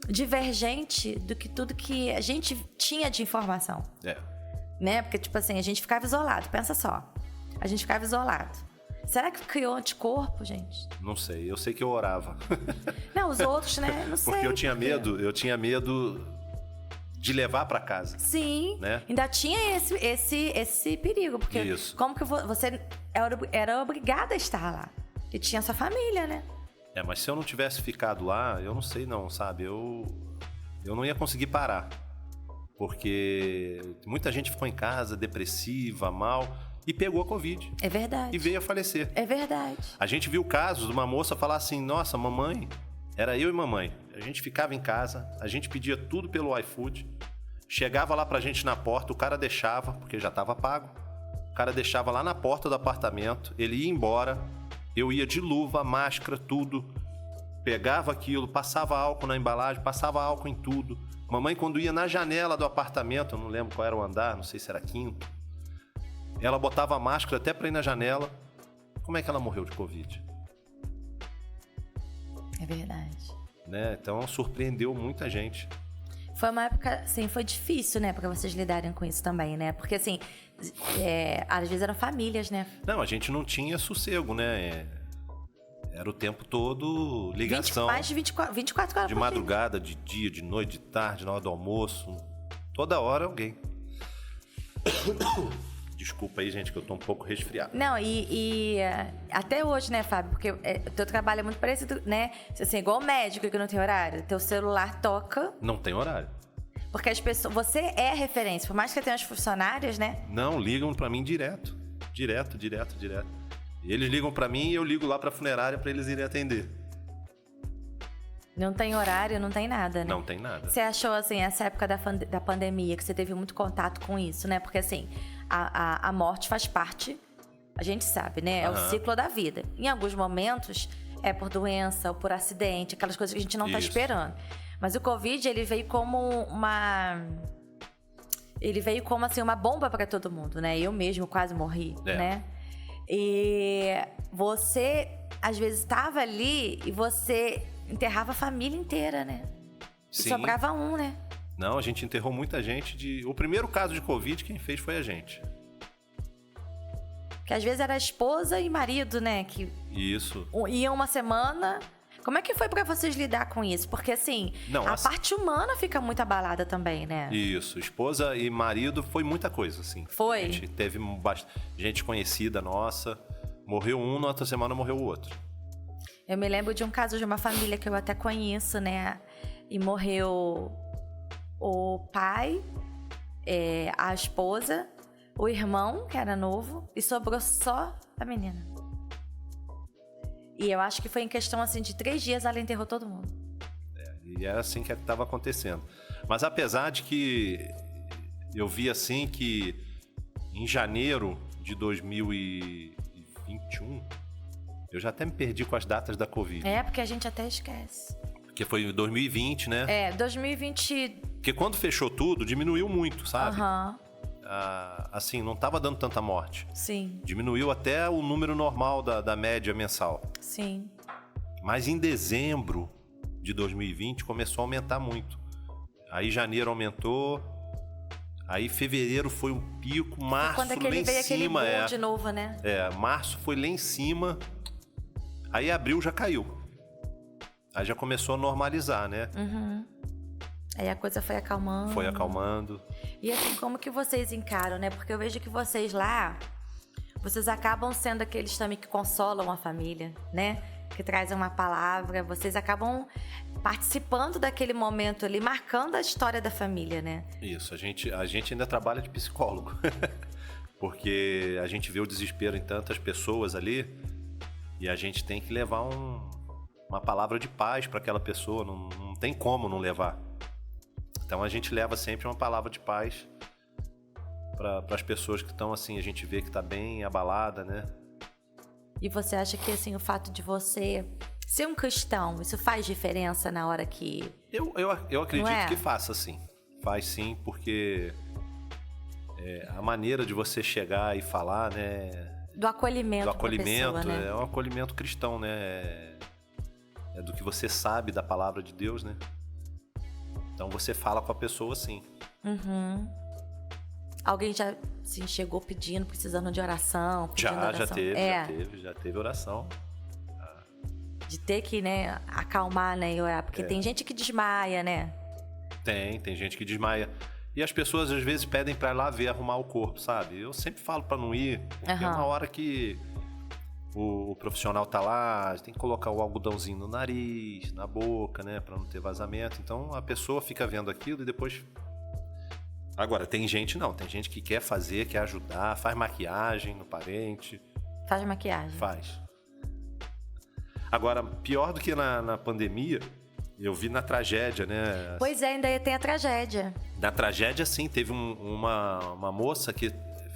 divergente do que tudo que a gente tinha de informação. Né? Porque, tipo assim, a gente ficava isolado. Pensa só. A gente ficava isolado. Será que criou anticorpo, gente? Não sei. Eu sei que eu orava. Não, os outros, né? Não sei. Porque eu tinha medo de levar pra casa. Sim. Né? Ainda tinha esse perigo. Porque Isso. como que você era obrigada a estar lá? E tinha sua família, né? Mas se eu não tivesse ficado lá, eu não sei não, sabe? Eu não ia conseguir parar. Porque muita gente ficou em casa, depressiva, mal, e pegou a Covid. É verdade. E veio a falecer. É verdade. A gente viu casos de uma moça falar assim, nossa, mamãe, era eu e mamãe. A gente ficava em casa, a gente pedia tudo pelo iFood, chegava lá pra gente na porta, o cara deixava, porque já estava pago, o cara deixava lá na porta do apartamento, ele ia embora, eu ia de luva, máscara, tudo, pegava aquilo, passava álcool na embalagem, passava álcool em tudo. Mamãe, quando ia na janela do apartamento, eu não lembro qual era o andar, não sei se era quinto, ela botava a máscara até pra ir na janela. Como é que ela morreu de Covid? É verdade. Né? Então, surpreendeu muita gente. Foi uma época, assim, foi difícil, né, pra vocês lidarem com isso também, né? Porque, assim, às vezes eram famílias, né? Não, a gente não tinha sossego, né? Era o tempo todo ligação. Mais de 24 horas de por madrugada, de dia, de noite, de tarde, na hora do almoço. Toda hora alguém. Desculpa aí, gente, que eu tô um pouco resfriado. Não, e até hoje, né, Fábio? Porque o teu trabalho é muito parecido, né? Assim, igual o médico que não tem horário. Teu celular toca. Não tem horário. Porque as pessoas... Você é a referência. Por mais que tenha as funcionárias, né? Não, ligam pra mim direto. Direto. Eles ligam pra mim e eu ligo lá pra funerária pra eles irem atender. Não tem horário, não tem nada, né? Não tem nada. Você achou, assim, essa época da pandemia, que você teve muito contato com isso, né? Porque, assim, a morte faz parte, a gente sabe, né? É o ciclo da vida. Em alguns momentos, é por doença ou por acidente, aquelas coisas que a gente não tá esperando. Mas o Covid, ele veio como Ele veio como, assim, uma bomba pra todo mundo, né? Eu mesmo quase morri, né? E você, às vezes, estava ali e você enterrava a família inteira, né? Sim. E sobrava um, né? Não, a gente enterrou muita gente. O primeiro caso de Covid, quem fez foi a gente. Que às vezes era esposa e marido, né? Que Isso. iam uma semana. Como é que foi pra vocês lidar com isso? Porque, assim, a parte humana fica muito abalada também, né? Isso. Esposa e marido foi muita coisa, assim. Foi? A gente teve gente conhecida nossa. Morreu um, na outra semana morreu o outro. Eu me lembro de um caso de uma família que eu até conheço, né? E morreu o pai, a esposa, o irmão, que era novo, e sobrou só a menina. E eu acho que foi em questão, assim, de 3 dias ela enterrou todo mundo. E era assim que estava acontecendo. Mas apesar de que eu vi assim que em janeiro de 2021, eu já até me perdi com as datas da Covid. Porque a gente até esquece. Porque foi em 2020, né? 2020... Porque quando fechou tudo, diminuiu muito, sabe? Aham. Assim, não estava dando tanta morte. Sim. Diminuiu até o número normal da média mensal. Sim. Mas em dezembro de 2020 começou a aumentar muito. Aí janeiro aumentou, aí fevereiro foi um pico, março quando lá em veio aquele cima. boom de novo, né? Março foi lá em cima, aí abril já caiu. Aí já começou a normalizar, né? Uhum. Aí a coisa foi acalmando. Foi acalmando. E assim, como que vocês encaram, né? Porque eu vejo que vocês lá, vocês acabam sendo aqueles também que consolam a família, né? Que trazem uma palavra, vocês acabam participando daquele momento ali, marcando a história da família, né? Isso, a gente ainda trabalha de psicólogo. Porque a gente vê o desespero em tantas pessoas ali e a gente tem que levar uma palavra de paz para aquela pessoa, não tem como não levar. Então a gente leva sempre uma palavra de paz para as pessoas que estão assim, a gente vê que está bem abalada, né? E você acha que assim, o fato de você ser um cristão, isso faz diferença na hora que... Eu acredito que faça, sim. Faz sim, porque a maneira de você chegar e falar, né? Do acolhimento da pessoa, né? É um acolhimento cristão, né? É do que você sabe da palavra de Deus, né? Então você fala com a pessoa assim. Uhum. Alguém já assim, chegou pedindo, precisando de oração? Já teve oração. De ter que, né, acalmar, né, e orar. Porque tem gente que desmaia, né? Tem gente que desmaia. E as pessoas às vezes pedem pra ir lá ver, arrumar o corpo, sabe? Eu sempre falo pra não ir, porque é uma hora que o profissional tá lá, tem que colocar o algodãozinho no nariz, na boca, né, pra não ter vazamento. Então a pessoa fica vendo aquilo e depois... Agora, tem gente que quer fazer, quer ajudar, faz maquiagem no parente. Faz maquiagem? Faz. Agora, pior do que na pandemia, eu vi na tragédia, né? Pois é, ainda tem a tragédia. Na tragédia, sim, teve uma moça que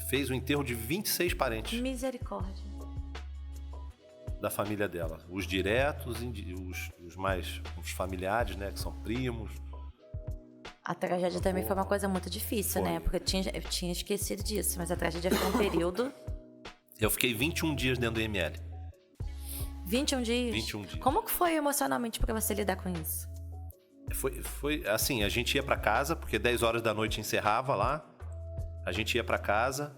fez o enterro de 26 parentes. Misericórdia. Da família dela. Os diretos, os familiares, né? Que são primos. A tragédia também foi uma coisa muito difícil, né? Porque eu tinha esquecido disso, mas a tragédia foi um período... Eu fiquei 21 dias dentro do IML. 21 dias? 21 dias. Como que foi emocionalmente pra você lidar com isso? Foi assim, a gente ia pra casa, porque 10 horas da noite encerrava lá. A gente ia pra casa,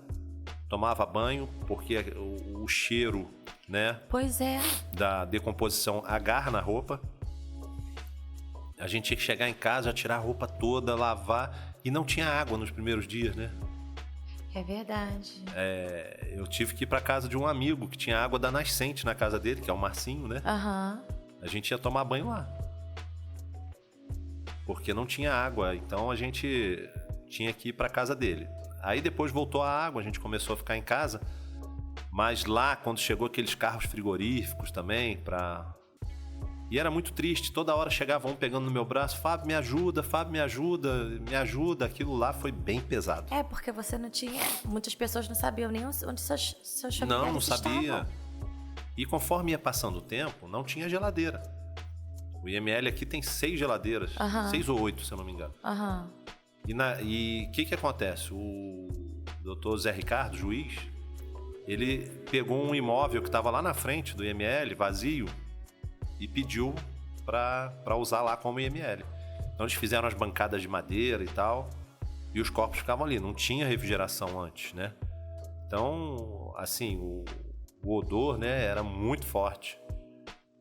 tomava banho, porque o cheiro, né? Pois é. Da decomposição agarra na roupa. A gente tinha que chegar em casa, tirar a roupa toda, lavar. E não tinha água nos primeiros dias, né? É verdade. Eu tive que ir pra casa de um amigo que tinha água da nascente na casa dele, que é o Marcinho, né? Aham. A gente ia tomar banho lá. Porque não tinha água, então a gente tinha que ir pra casa dele. Aí depois voltou a água, a gente começou a ficar em casa. Mas lá, quando chegou aqueles carros frigoríficos também, E era muito triste, toda hora chegava um pegando no meu braço, Fábio, me ajuda, me ajuda. Aquilo lá foi bem pesado. Porque você não tinha... Muitas pessoas não sabiam nem onde seus familiares não sabia. estavam. E conforme ia passando o tempo, não tinha geladeira. O IML aqui tem 6 geladeiras, 6 ou 8, se eu não me engano. E o que acontece? O doutor Zé Ricardo, juiz, ele pegou um imóvel que estava lá na frente do IML, vazio, e pediu para usar lá como IML. Então eles fizeram as bancadas de madeira e tal, e os corpos ficavam ali, não tinha refrigeração antes, né? Então, assim, o odor, né, era muito forte.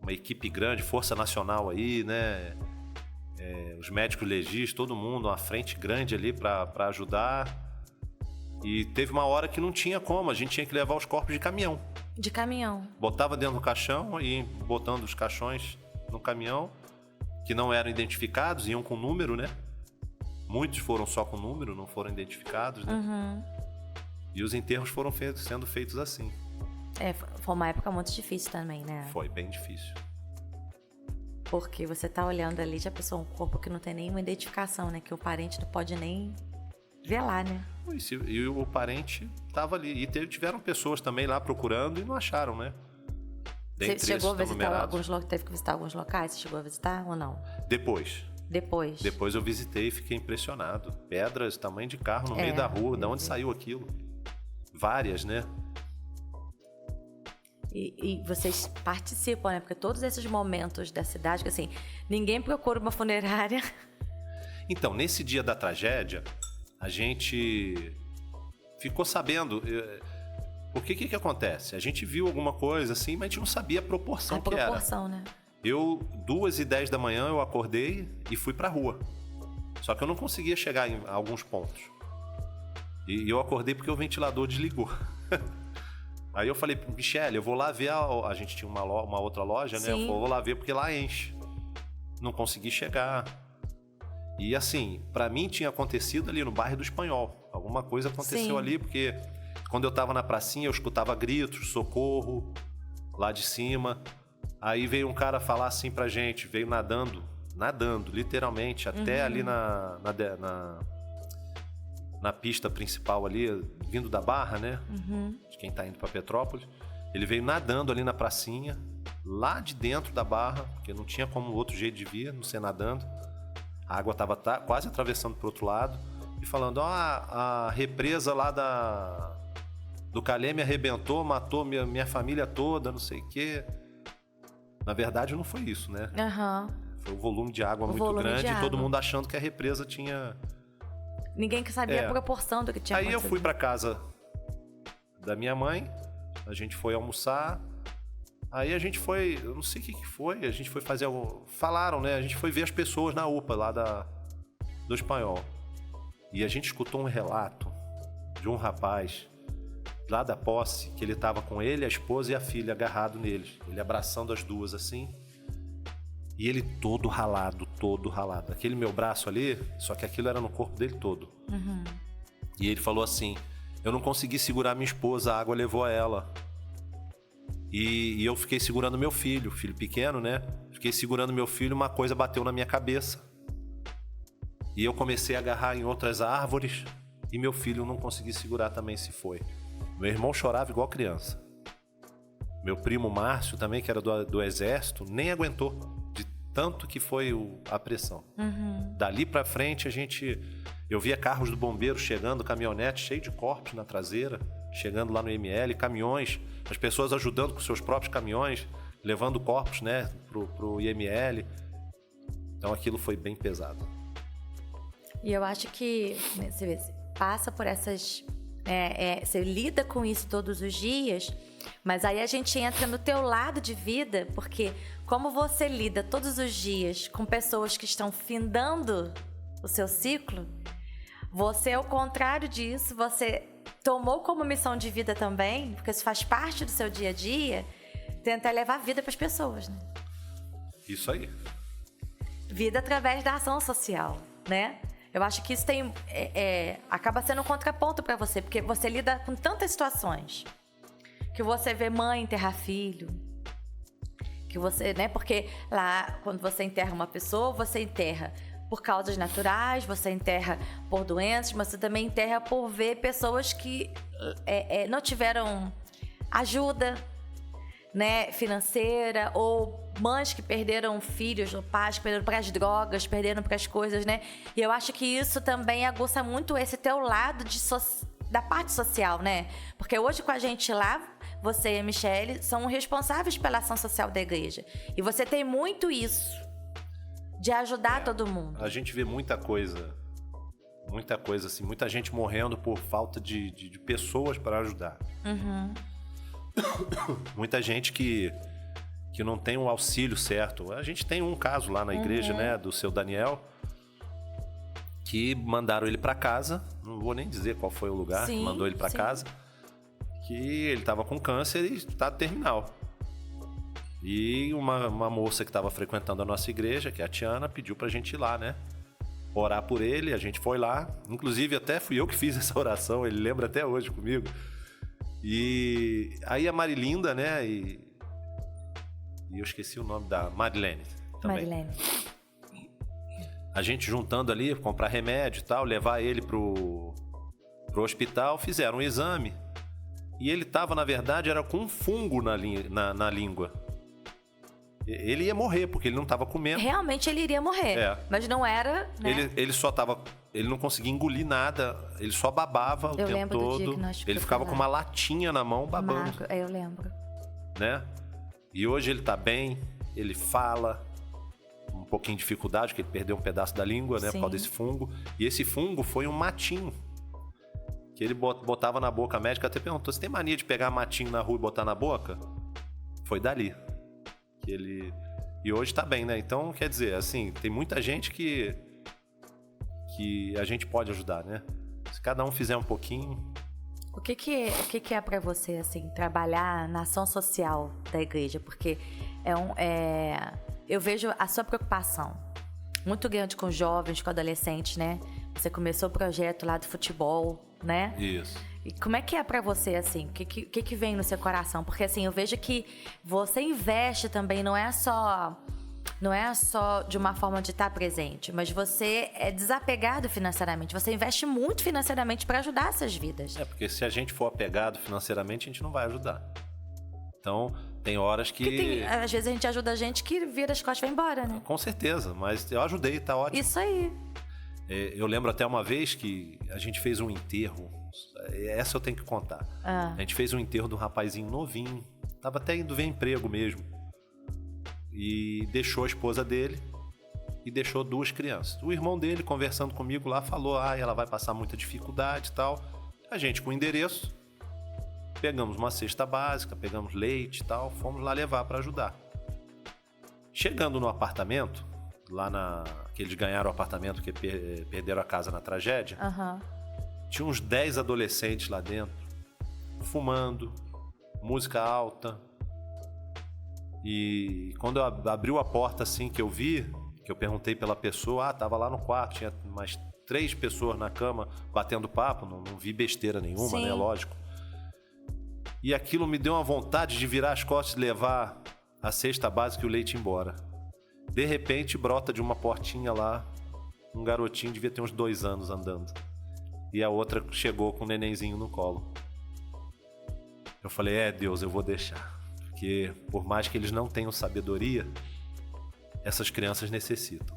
Uma equipe grande, Força Nacional aí, né? Os médicos legistas, todo mundo, uma frente grande ali para ajudar. E teve uma hora que não tinha como, a gente tinha que levar os corpos de caminhão. De caminhão. Botava dentro do caixão e botando os caixões no caminhão, que não eram identificados, iam com número, né? Muitos foram só com número, não foram identificados, né? Uhum. E os enterros foram sendo feitos assim. Foi uma época muito difícil também, né? Foi bem difícil. Porque você tá olhando ali, já pensou um corpo que não tem nenhuma identificação, né? Que o parente não pode nem velar, né? E o parente tava ali. E tiveram pessoas também lá procurando e não acharam, né? Você chegou a visitar alguns locais? Teve que visitar alguns locais? Você chegou a visitar ou não? Depois eu visitei e fiquei impressionado. Pedras, tamanho de carro no meio da rua. De onde saiu aquilo? Várias, né? E vocês participam, né? Porque todos esses momentos da cidade, que assim, ninguém procura uma funerária. Então, nesse dia da tragédia, a gente ficou sabendo. Porque o que acontece? A gente viu alguma coisa assim, mas a gente não sabia a proporção que era. A proporção, né? 2h10 da manhã, eu acordei e fui pra rua. Só que eu não conseguia chegar em alguns pontos. E eu acordei porque o ventilador desligou. Aí eu falei, Michele, eu vou lá ver, a gente tinha uma outra loja, né? Sim. Eu vou lá ver porque lá enche. Não consegui chegar. E assim, pra mim tinha acontecido ali no bairro do Espanhol. Alguma coisa aconteceu ali, porque quando eu tava na pracinha eu escutava gritos, socorro, lá de cima. Aí veio um cara falar assim pra gente, veio nadando, literalmente, até ali na pista principal ali, vindo da Barra, né? De quem tá indo pra Petrópolis. Ele veio nadando ali na pracinha, lá de dentro da Barra, porque não tinha como outro jeito de vir, não ser nadando. A água tava quase atravessando pro outro lado. E falando, a represa lá do Caleme arrebentou, matou minha família toda, não sei o quê. Na verdade, não foi isso, né? Foi o volume de água muito grande e todo mundo achando que a represa tinha... Ninguém que sabia a proporção do que tinha acontecido. Aí eu fui pra casa da minha mãe, a gente foi almoçar, aí a gente foi, eu não sei o que foi, a gente foi fazer falaram, né? A gente foi ver as pessoas na UPA lá do Espanhol. E a gente escutou um relato de um rapaz lá da posse, que ele tava com ele, a esposa e a filha agarrado neles, ele abraçando as duas assim, e ele todo ralado. Aquele meu braço ali, só que aquilo era no corpo dele todo. E ele falou assim, eu não consegui segurar minha esposa, a água levou ela. E eu fiquei segurando meu filho pequeno, né? Fiquei segurando meu filho, uma coisa bateu na minha cabeça. E eu comecei a agarrar em outras árvores, e meu filho não consegui segurar também, se foi. Meu irmão chorava igual criança. Meu primo Márcio também, que era do exército, nem aguentou, de tanto que foi a pressão. Dali pra frente, eu via carros do bombeiro chegando, caminhonete cheio de corpos na traseira, chegando lá no IML, caminhões, as pessoas ajudando com seus próprios caminhões, levando corpos, né, pro IML. Então aquilo foi bem pesado. E eu acho que você passa por essas... você lida com isso todos os dias, mas aí a gente entra no teu lado de vida, porque como você lida todos os dias com pessoas que estão findando o seu ciclo, você, ao contrário disso, você tomou como missão de vida também, porque isso faz parte do seu dia a dia, tentar levar vida para as pessoas, né? Isso aí. Vida através da ação social, né? Eu acho que isso acaba sendo um contraponto para você, porque você lida com tantas situações. Que você vê mãe enterrar filho. Que você, né? Porque lá, quando você enterra uma pessoa, você enterra por causas naturais, você enterra por doenças, mas você também enterra por ver pessoas que não tiveram ajuda, né, financeira, ou mães que perderam filhos, pais que perderam para as drogas, perderam para as coisas, né? E eu acho que isso também aguça muito esse teu lado da parte social, né? Porque hoje com a gente lá, você e a Michele são responsáveis pela ação social da igreja. E você tem muito isso, de ajudar todo mundo. A gente vê muita coisa assim, muita gente morrendo por falta de pessoas para ajudar. Muita gente que não tem um auxílio certo. A gente tem um caso lá na igreja, né, do seu Daniel, que mandaram ele para casa, não vou nem dizer qual foi o lugar que mandou ele para casa, que ele estava com câncer e estado terminal. E uma moça que estava frequentando a nossa igreja, que é a Tiana, pediu pra gente ir lá, né, orar por ele. A gente foi lá, inclusive até fui eu que fiz essa oração, ele lembra até hoje comigo. E aí a Marilinda, né, e eu esqueci o nome da Marilene também. Marilene. A gente juntando ali, comprar remédio e tal, levar ele pro hospital, fizeram um exame. E ele tava, na verdade, era com um fungo na língua. Ele ia morrer, porque ele não tava comendo. Realmente ele iria morrer, mas não era, né? Ele não conseguia engolir nada, ele só babava o tempo todo. Do dia que nós ele ficava com uma latinha na mão babando. Eu lembro. Né? E hoje ele tá bem, ele fala, um pouquinho de dificuldade, porque ele perdeu um pedaço da língua, né, por causa desse fungo. E esse fungo foi um matinho que ele botava na boca. A médica até perguntou: você tem mania de pegar matinho na rua e botar na boca? Foi dali que ele... E hoje tá bem, né? Então, quer dizer, assim, tem muita gente que a gente pode ajudar, né? Se cada um fizer um pouquinho. O que é pra você, assim, trabalhar na ação social da igreja? Porque eu vejo a sua preocupação muito grande com jovens, com adolescentes, né? Você começou o projeto lá do futebol, né? Isso. E como é que é pra você, assim? O que vem no seu coração? Porque, assim, eu vejo que você investe também, não é só de uma forma de estar presente, mas você é desapegado financeiramente. Você investe muito financeiramente para ajudar essas vidas. Porque se a gente for apegado financeiramente, a gente não vai ajudar. Então, tem horas que... às vezes a gente ajuda a gente que vira as costas e vai embora, né? Com certeza, mas eu ajudei, tá ótimo. Isso aí. Eu lembro até uma vez que a gente fez um enterro. Essa eu tenho que contar. A gente fez um enterro de um rapazinho novinho. Tava até indo ver emprego mesmo. E deixou a esposa dele e deixou 2 crianças. O irmão dele, conversando comigo lá, falou: ela vai passar muita dificuldade e tal. A gente, com o endereço, pegamos uma cesta básica, pegamos leite e tal, fomos lá levar para ajudar. Chegando no apartamento, lá que eles ganharam o apartamento, que perderam a casa na tragédia, tinha uns 10 adolescentes lá dentro, fumando, música alta. E quando eu abriu a porta assim, que eu vi, que eu perguntei pela pessoa, tava lá no quarto, tinha mais 3 pessoas na cama batendo papo, não vi besteira nenhuma, né, lógico. E aquilo me deu uma vontade de virar as costas e levar a cesta básica e o leite embora. De repente, brota de uma portinha lá um garotinho, devia ter uns 2 anos andando. E a outra chegou com um nenenzinho no colo. Eu falei: Deus, eu vou deixar. Porque por mais que eles não tenham sabedoria, essas crianças necessitam.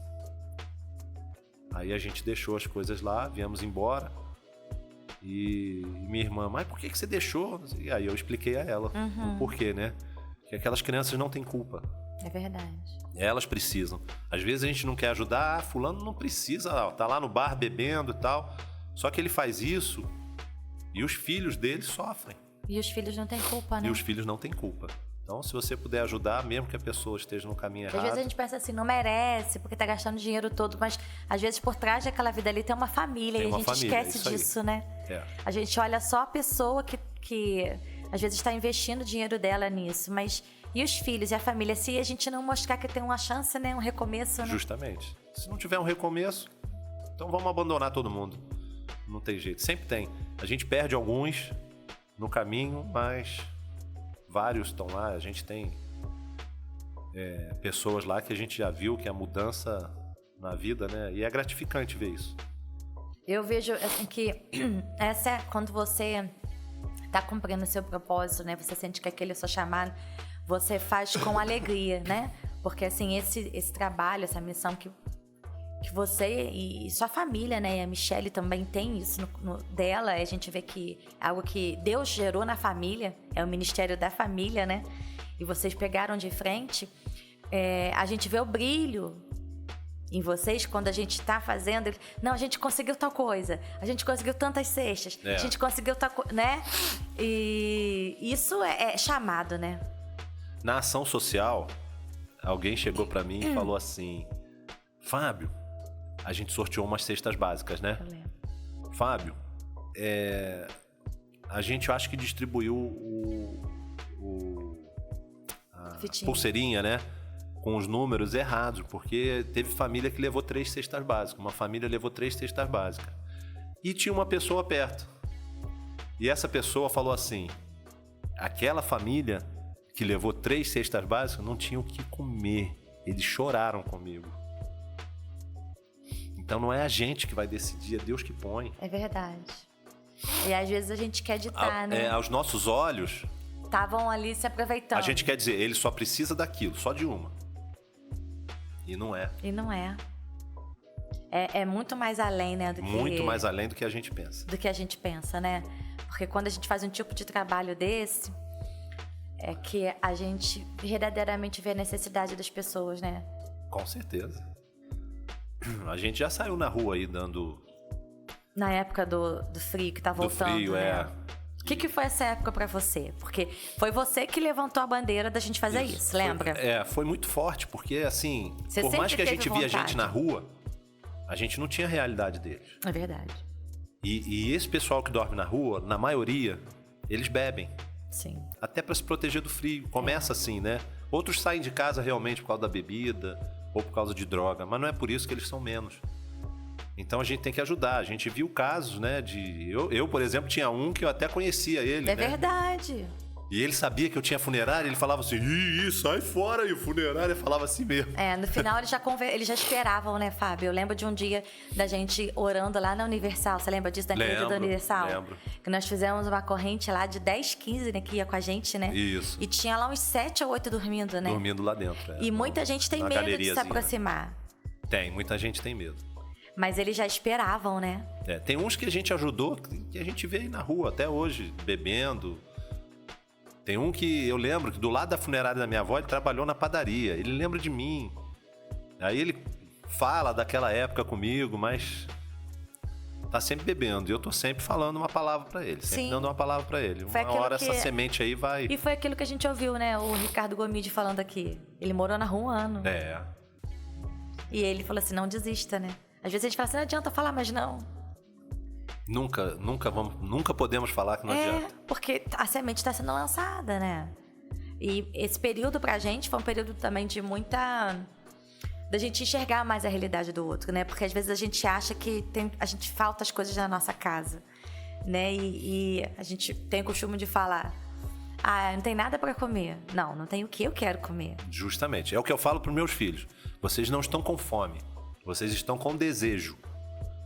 Aí a gente deixou as coisas lá, viemos embora. E minha irmã: mas por que você deixou? E aí eu expliquei a ela o porquê, né? Que aquelas crianças não têm culpa. É verdade. Elas precisam. Às vezes a gente não quer ajudar, fulano não precisa, tá lá no bar bebendo e tal. Só que ele faz isso e os filhos dele sofrem. E os filhos não têm culpa, né? E os filhos não têm culpa. Então, se você puder ajudar, mesmo que a pessoa esteja no caminho errado... Às vezes a gente pensa assim, não merece, porque tá gastando dinheiro todo, mas às vezes por trás daquela vida ali tem uma família, e a gente esquece disso, né? A gente olha só a pessoa que às vezes está investindo o dinheiro dela nisso, mas e os filhos e a família? Se a gente não mostrar que tem uma chance, né? Um recomeço, né? Justamente. Se não tiver um recomeço, então vamos abandonar todo mundo. Não tem jeito. Sempre tem. A gente perde alguns no caminho, mas vários estão lá. A gente tem pessoas lá que a gente já viu que a mudança na vida, né? E é gratificante ver isso. Eu vejo assim, que essa é quando você está cumprindo o seu propósito, né? Você sente que aquele é o seu chamado, você faz com alegria, né? Porque, assim, esse trabalho, essa missão que você e sua família, né? E a Michelle também tem isso dela. A gente vê que é algo que Deus gerou na família. É o ministério da família, né? E vocês pegaram de frente. A gente vê o brilho em vocês quando a gente tá fazendo. Não, a gente conseguiu tal coisa. A gente conseguiu tantas cestas. A gente conseguiu tal coisa, né? E isso é chamado, né? Na ação social, alguém chegou pra mim e falou assim: Fábio, a gente sorteou umas cestas básicas, né? Eu lembro. Fábio, a gente, eu acho que distribuiu a pulseirinha, né? Com os números errados, porque teve família que levou 3 cestas básicas. Uma família levou 3 cestas básicas. E tinha uma pessoa perto. E essa pessoa falou assim: aquela família que levou 3 cestas básicas não tinha o que comer. Eles choraram comigo. Então não é a gente que vai decidir, é Deus que põe. É verdade. E às vezes a gente quer ditar, né? Aos nossos olhos, estavam ali se aproveitando. a gente quer dizer, ele só precisa daquilo, só de uma. E não é. E não é. É muito mais além, né? Muito mais além do que a gente pensa. Do que a gente pensa, né? Porque quando a gente faz um tipo de trabalho desse, é que a gente verdadeiramente vê a necessidade das pessoas, né? Com certeza. A gente já saiu na rua aí dando... Na época do frio que tá voltando, do frio, né? O que foi essa época pra você? Porque foi você que levantou a bandeira da gente fazer isso, lembra? Foi muito forte, porque assim, Você por mais que a gente via vontade. gente na rua, a gente não tinha a realidade deles. É verdade. E esse pessoal que dorme na rua, na maioria, eles bebem. Sim. Até pra se proteger do frio. Começa assim, né? Outros saem de casa realmente por causa da bebida ou por causa de droga, mas não é por isso que eles são menos. Então a gente tem que ajudar. A gente viu casos, né? Eu, por exemplo, tinha um que eu até conhecia ele. É né? verdade. E ele sabia que eu tinha funerária, ele falava assim: Ih, sai fora aí, funerária. Falava assim mesmo. No final eles já esperavam, né, Fábio? Eu lembro de um dia da gente orando lá na Universal. Você lembra disso, daquele dia da Universal? Lembro. Que nós fizemos uma corrente lá de 10, 15, né, que ia com a gente, né? Isso. E tinha lá uns 7 ou 8 dormindo, né? Dormindo lá dentro. E muita gente tem medo de se aproximar. Tem, muita gente tem medo. Mas eles já esperavam, né? Tem uns que a gente ajudou, que a gente vê aí na rua até hoje, bebendo. Tem um que eu lembro que do lado da funerária da minha avó, ele trabalhou na padaria. Ele lembra de mim. Aí ele fala daquela época comigo, mas tá sempre bebendo. E eu tô sempre falando uma palavra pra ele. Sempre dando uma palavra pra ele. Uma hora essa semente aí vai... E foi aquilo que a gente ouviu, né? O Ricardo Gomide falando aqui. Ele morou na rua um ano. E ele falou assim, não desista, né? Às vezes a gente fala assim, não adianta falar, mas não. Nunca podemos falar que não adianta. Porque a semente está sendo lançada, né? E esse período pra gente foi um período também de muita... da gente enxergar mais a realidade do outro, né? Porque às vezes a gente acha que a gente falta as coisas na nossa casa, né? E a gente tem o costume de falar, não tem nada pra comer. Não tem o que eu quero comer. Justamente. É o que eu falo pros meus filhos. Vocês não estão com fome. Vocês estão com desejo.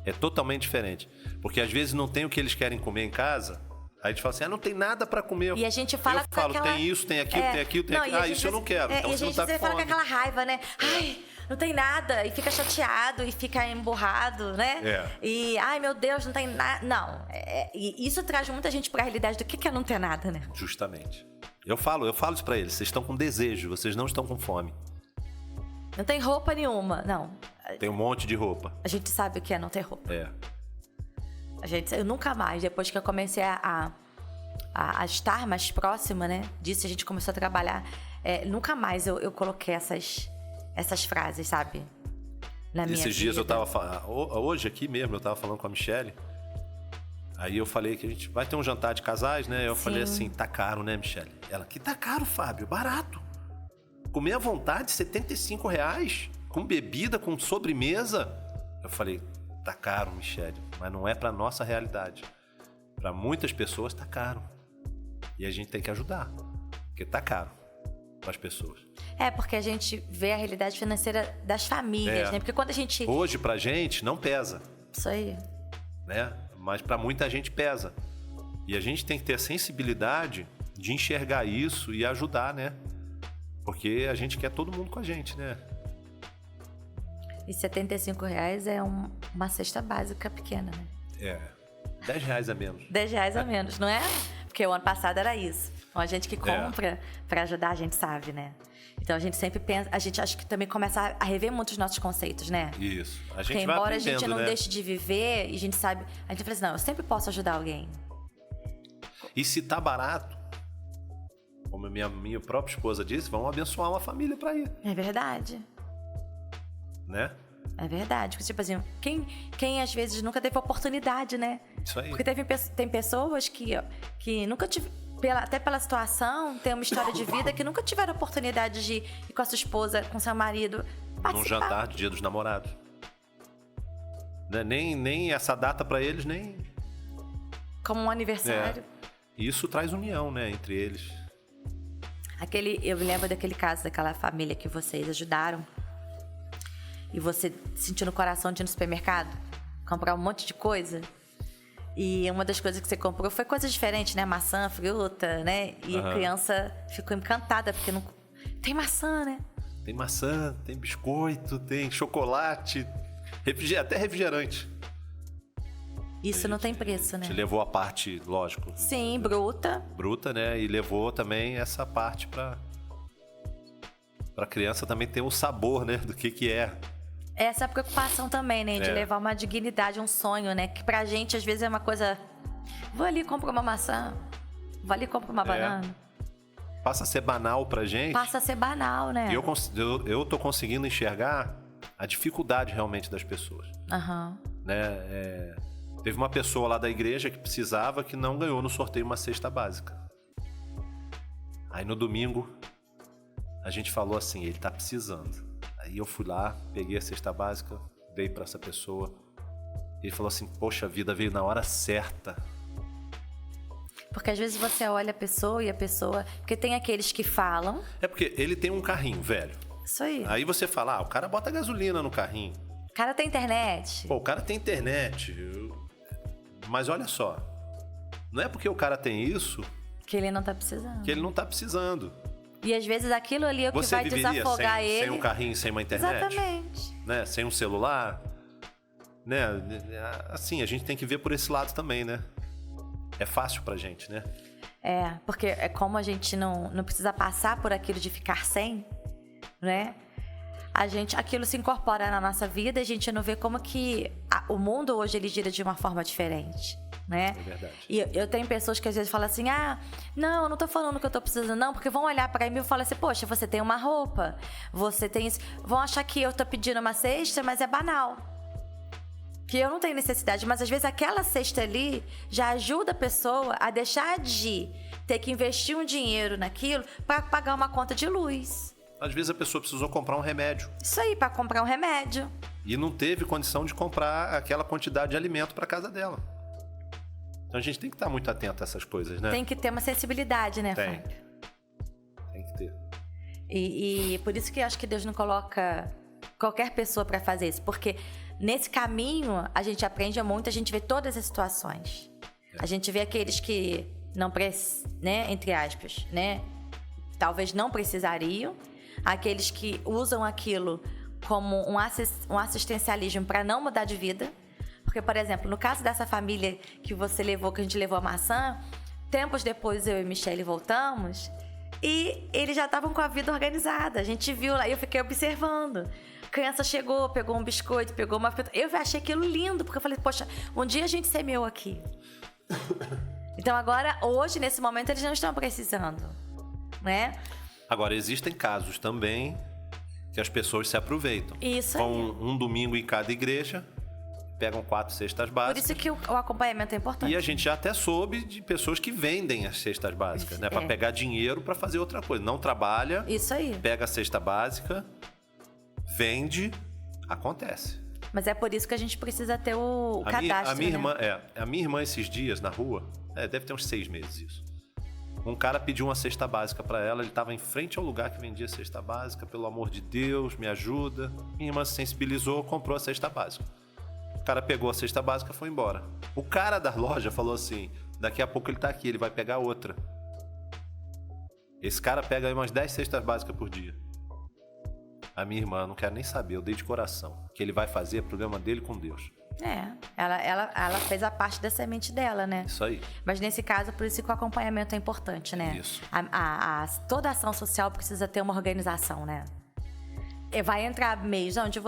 É totalmente diferente. Porque às vezes não tem o que eles querem comer em casa. Aí a gente fala assim, não tem nada pra comer. E a gente fala com aquela... tem isso, tem aquilo, tem aquilo, tem aquilo. Isso eu não quero. Então você não tá com fome. Fala com aquela raiva, né? Ai, não tem nada. E fica chateado, e fica emburrado, né? E, ai meu Deus, não tem nada. Não. E isso traz muita gente pra realidade do que é não ter nada, né? Justamente. Eu falo isso pra eles. Vocês estão com desejo, vocês não estão com fome. Não tem roupa nenhuma, não. Tem um monte de roupa. A gente sabe o que é não ter roupa. Eu nunca mais, depois que eu comecei a estar mais próxima, né, disso, a gente começou a trabalhar, nunca mais eu coloquei essas frases, sabe? Na minha Esses dias vida. eu tava... Hoje aqui mesmo, eu tava falando com a Michelle. Aí eu falei que a gente vai ter um jantar de casais, né? Eu falei assim, tá caro, né, Michelle? Ela, que tá caro, Fábio, barato. Comer à vontade, R$75, com bebida, com sobremesa. Eu falei, tá caro, Michelle, mas não é pra nossa realidade. Pra muitas pessoas tá caro. E a gente tem que ajudar, porque tá caro pras pessoas. Porque a gente vê a realidade financeira das famílias, né? Porque quando a gente... Hoje, pra gente, não pesa. Isso aí. Né? Mas pra muita gente pesa. E a gente tem que ter a sensibilidade de enxergar isso e ajudar, né? Porque a gente quer todo mundo com a gente, né? E R$75 é uma cesta básica pequena, né? R$10 a menos. R$10 a menos, não é? Porque o ano passado era isso. Então, a gente que compra pra ajudar, a gente sabe, né? Então, a gente sempre pensa... A gente acha que também começa a rever muito os nossos conceitos, né? Isso. A gente Porque vai embora a gente não né? deixe de viver, e a gente sabe... A gente fala assim, não, eu sempre posso ajudar alguém. E se tá barato, como a minha própria esposa disse, vamos abençoar uma família pra ir. É verdade. Né? É verdade. Tipo assim, quem às vezes nunca teve oportunidade, né? Isso aí. Porque tem pessoas que nunca tiveram... Até pela situação, tem uma história de vida que nunca tiveram oportunidade de ir com a sua esposa, com seu marido, participar. Num jantar de Dia dos Namorados. Né? Nem essa data pra eles, nem... Como um aniversário. E isso traz união, né, entre eles. Eu me lembro daquele caso, daquela família que vocês ajudaram. E você sentiu no coração de ir no supermercado, comprar um monte de coisa. E uma das coisas que você comprou foi coisa diferente, né? Maçã, fruta, né? E a criança ficou encantada, porque não... Tem maçã, né? Tem maçã, tem biscoito, tem chocolate, até refrigerante. Isso não tem preço, né? A gente levou a parte, lógico... Sim, bruta. Bruta, né? E levou também essa parte pra criança também ter um sabor, né? Do que é. Essa é a preocupação também, né? De levar uma dignidade, um sonho, né? Que pra gente, às vezes, é uma coisa... Vou ali e compro uma maçã. Vou ali e compro uma banana. Passa a ser banal pra gente. Passa a ser banal, né? E eu tô conseguindo enxergar a dificuldade realmente das pessoas. Né? Teve uma pessoa lá da igreja que precisava, que não ganhou no sorteio uma cesta básica. Aí no domingo, a gente falou assim, ele tá precisando. Aí eu fui lá, peguei a cesta básica, dei pra essa pessoa. Ele falou assim, poxa, a vida veio na hora certa. Porque às vezes você olha a pessoa e a pessoa... Porque tem aqueles que falam... É porque ele tem um carrinho, velho. Isso aí. Aí você fala, o cara bota gasolina no carrinho. O cara tem internet. Pô, o cara tem internet. Mas olha só, não é porque o cara tem isso... Que ele não tá precisando. Que ele não tá precisando. E às vezes aquilo ali é o que vai desafogar ele. Sem um carrinho, sem uma internet? Exatamente. Né? Sem um celular? Né? Assim, a gente tem que ver por esse lado também, né? É fácil pra gente, né? Porque é como a gente não precisa passar por aquilo de ficar sem, né? Aquilo se incorpora na nossa vida e a gente não vê como que o mundo hoje ele gira de uma forma diferente, né? É verdade. E eu tenho pessoas que às vezes falam assim, não, eu não tô falando que eu tô precisando não, porque vão olhar pra mim e falar assim, poxa, você tem uma roupa, você tem isso. Vão achar que eu tô pedindo uma cesta, mas é banal. Que eu não tenho necessidade, mas às vezes aquela cesta ali já ajuda a pessoa a deixar de ter que investir um dinheiro naquilo para pagar uma conta de luz. Às vezes a pessoa precisou comprar um remédio. Isso aí, para comprar um remédio. E não teve condição de comprar aquela quantidade de alimento para casa dela. Então a gente tem que estar muito atento a essas coisas, né? Tem que ter uma sensibilidade, né, Fábio? Tem que ter. E por isso que eu acho que Deus não coloca qualquer pessoa para fazer isso. Porque nesse caminho a gente aprende muito, a gente vê todas as situações. A gente vê aqueles que não, né, entre aspas, né, talvez não precisariam. Aqueles que usam aquilo como um assistencialismo para não mudar de vida. Porque, por exemplo, no caso dessa família que você levou, que a gente levou a maçã, tempos depois eu e Michele voltamos e eles já estavam com a vida organizada. A gente viu lá e eu fiquei observando. A criança chegou, pegou um biscoito, pegou uma fruta. Eu achei aquilo lindo, porque eu falei, poxa, um dia a gente semeou aqui. Então agora, hoje, nesse momento, eles não estão precisando, né? Agora, existem casos também que as pessoas se aproveitam. Isso aí. Vão um domingo em cada igreja, pegam 4 cestas básicas. Por isso que o acompanhamento é importante. E a gente já até soube de pessoas que vendem as cestas básicas, né? Para pegar dinheiro para fazer outra coisa. Não trabalha. Isso aí. Pega a cesta básica, vende, acontece. Mas é por isso que a gente precisa ter o cadastro, a minha irmã esses dias na rua, deve ter uns 6 meses isso. Um cara pediu uma cesta básica para ela, ele estava em frente ao lugar que vendia cesta básica, pelo amor de Deus, me ajuda. Minha irmã se sensibilizou, comprou a cesta básica. O cara pegou a cesta básica e foi embora. O cara da loja falou assim, daqui a pouco ele tá aqui, ele vai pegar outra. Esse cara pega aí umas 10 cestas básicas por dia. A minha irmã, não quero nem saber, eu dei de coração. O que ele vai fazer é problema dele com Deus. Ela fez a parte da semente dela, né? Isso aí. Mas nesse caso, por isso que o acompanhamento é importante, né? Isso. Toda ação social precisa ter uma organização, né? Vai entrar mês onde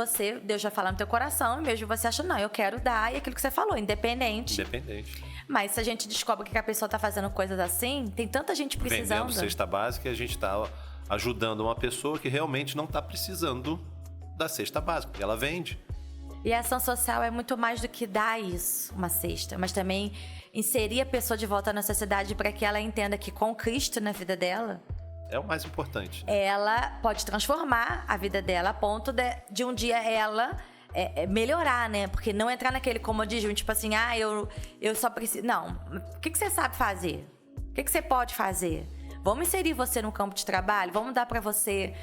Deus vai falar no teu coração, e mesmo você acha, não, eu quero dar, e aquilo que você falou, independente. Mas se a gente descobre que a pessoa tá fazendo coisas assim, tem tanta gente precisando. Vendendo cesta básica, a gente tá ajudando uma pessoa que realmente não tá precisando da cesta básica, porque ela vende. E a ação social é muito mais do que dar isso, uma cesta, mas também inserir a pessoa de volta na sociedade para que ela entenda que com Cristo na vida dela, é o mais importante. Ela pode transformar a vida dela a ponto de um dia ela melhorar, né? Porque não entrar naquele comodismo, tipo assim, eu só preciso... Não, o que você sabe fazer? O que você pode fazer? Vamos inserir você no campo de trabalho? Vamos dar para você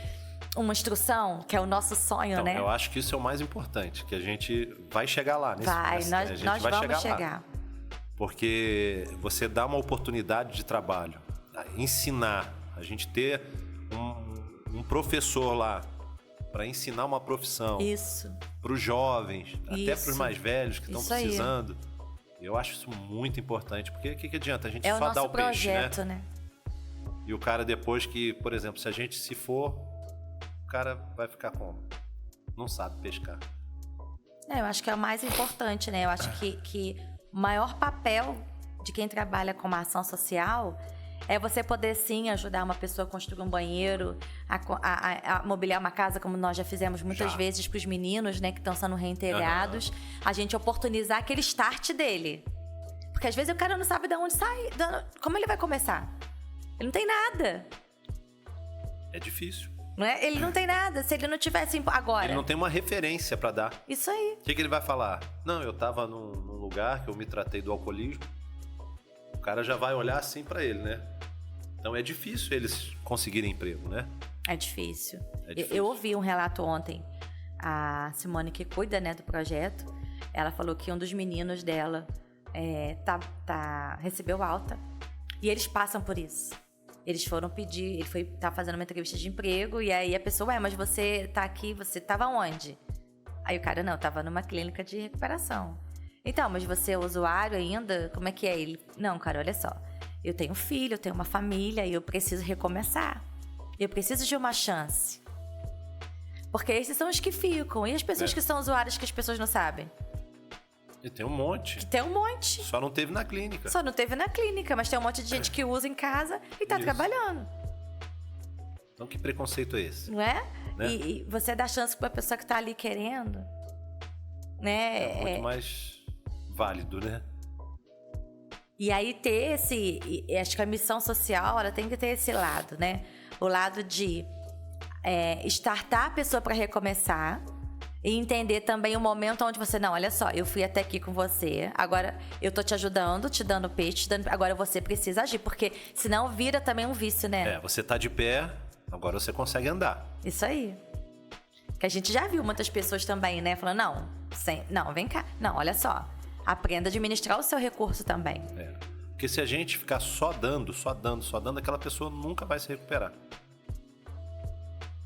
uma instrução, que é o nosso sonho, então, né? Eu acho que isso é o mais importante, que a gente vai chegar lá. Nós vamos chegar. Lá. Porque você dá uma oportunidade de trabalho, ensinar, a gente ter um professor lá para ensinar uma profissão. Isso. Para os jovens, até para os mais velhos que estão precisando. Aí. Eu acho isso muito importante, porque o que adianta? A gente só dá o projeto, peixe, né? E o cara depois que, por exemplo, se a gente se for, o cara vai ficar como? Não sabe pescar. Eu acho que é o mais importante, né? Eu acho que o maior papel de quem trabalha com uma ação social é você poder, sim, ajudar uma pessoa a construir um banheiro, a mobiliar uma casa, como nós já fizemos muitas vezes para os meninos, né, que estão sendo reintegrados. A gente oportunizar aquele start dele. Porque às vezes o cara não sabe de onde sair. Como ele vai começar? Ele não tem nada. É difícil. Não é? Ele não tem nada. Se ele não tivesse agora... Ele não tem uma referência para dar. Isso aí. O que ele vai falar? Não, eu tava num lugar que eu me tratei do alcoolismo. O cara já vai olhar assim para ele, né? Então é difícil eles conseguirem emprego, né? É difícil. Eu ouvi um relato ontem. A Simone, que cuida, né, do projeto, ela falou que um dos meninos dela recebeu alta. E eles passam por isso. Eles foram pedir, tá fazendo uma entrevista de emprego, e aí a pessoa, mas você tá aqui, você tava onde? Aí o cara, não, tava numa clínica de recuperação. Então, mas você é usuário ainda? Como é que é? Ele, não, cara, olha só. Eu tenho filho, eu tenho uma família e eu preciso recomeçar. Eu preciso de uma chance. Porque esses são os que ficam. E as pessoas que são usuárias que as pessoas não sabem? E tem um monte. Tem um monte. Só não teve na clínica. Só não teve na clínica, mas tem um monte de gente que usa em casa e tá trabalhando. Então que preconceito é esse? Não é? Né? E você dá chance pra pessoa que tá ali querendo. Né? É muito mais válido, né? E aí ter acho que a missão social, ela tem que ter esse lado, né? O lado de startar a pessoa para recomeçar e entender também o momento onde você, não, olha só, eu fui até aqui com você, agora eu tô te ajudando, te dando peixe, agora você precisa agir, porque senão vira também um vício, né? Você tá de pé, agora você consegue andar. Isso aí. Que a gente já viu muitas pessoas também, né? Falando, não, vem cá, não, olha só. Aprenda a administrar o seu recurso também. Porque se a gente ficar só dando, aquela pessoa nunca vai se recuperar.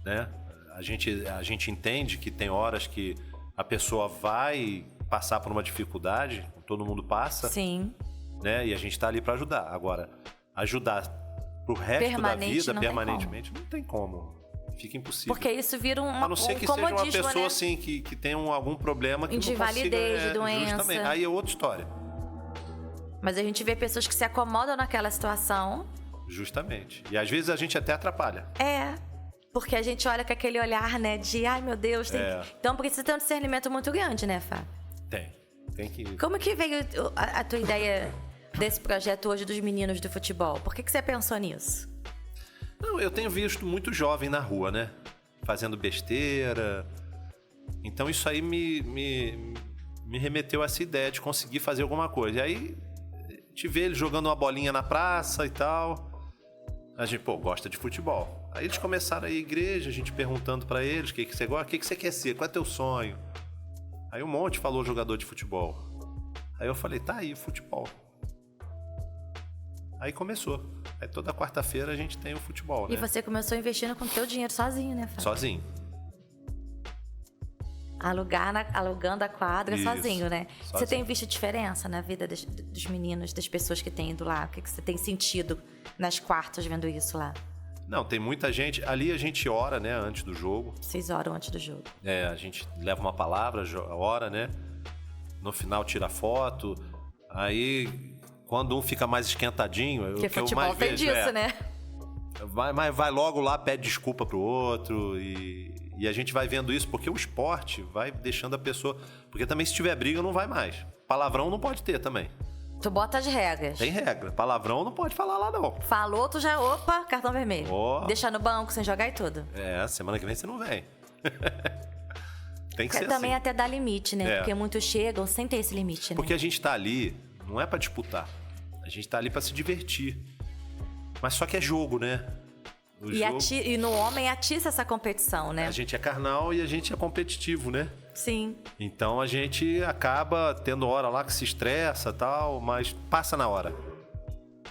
Né? A gente entende que tem horas que a pessoa vai passar por uma dificuldade, todo mundo passa. Sim. Né? E a gente tá ali para ajudar. Agora, ajudar pro resto da vida, permanentemente, não tem como. Fica impossível. Porque isso vira a não ser que seja uma pessoa, né? Assim, que tem algum problema que de não consiga... invalidez, de doença. Justamente. Aí é outra história. Mas a gente vê pessoas que se acomodam naquela situação. Justamente. E às vezes a gente até atrapalha. Porque a gente olha com aquele olhar, né? De, ai meu Deus. Então precisa ter um discernimento muito grande, né, Fábio? Tem que... Como que veio a tua ideia desse projeto hoje dos meninos do futebol? Por que você pensou nisso? Não, eu tenho visto muito jovem na rua, né? Fazendo besteira. Então isso aí me remeteu a essa ideia de conseguir fazer alguma coisa. E aí, te vê eles jogando uma bolinha na praça e tal. A gente, gosta de futebol. Aí eles começaram a ir à igreja, a gente perguntando pra eles o que você gosta, o que você quer ser, qual é teu sonho? Aí um monte falou jogador de futebol. Aí eu falei, tá aí, futebol. Aí começou. Aí toda quarta-feira a gente tem o futebol, né? E você começou investindo com o teu dinheiro sozinho, né, Fábio? Sozinho. Alugando a quadra Isso, sozinho, né? sozinho. Você tem visto diferença na vida dos meninos, das pessoas que têm ido lá? O que você tem sentido nas quartas vendo isso lá? Não, tem muita gente. Ali a gente ora, né, antes do jogo. Vocês oram antes do jogo? A gente leva uma palavra, ora, né? No final tira foto. Aí, quando um fica mais esquentadinho... Porque o que eu futebol mais tem vejo disso, né? Vai logo lá, pede desculpa pro outro e a gente vai vendo isso porque o esporte vai deixando a pessoa... Porque também se tiver briga não vai mais. Palavrão não pode ter também. Tu bota as regras. Tem regra. Palavrão não pode falar lá não. Falou, tu já... Opa, cartão vermelho. Deixar no banco sem jogar e tudo. Semana que vem você não vem. Tem que ser também assim. Até dá limite, né? Porque muitos chegam sem ter esse limite, né? Porque a gente tá ali, não é pra disputar. A gente tá ali pra se divertir. Mas só que é jogo, né? E no homem atiça essa competição, né? A gente é carnal e a gente é competitivo, né? Sim. Então a gente acaba tendo hora lá que se estressa e tal, mas passa na hora.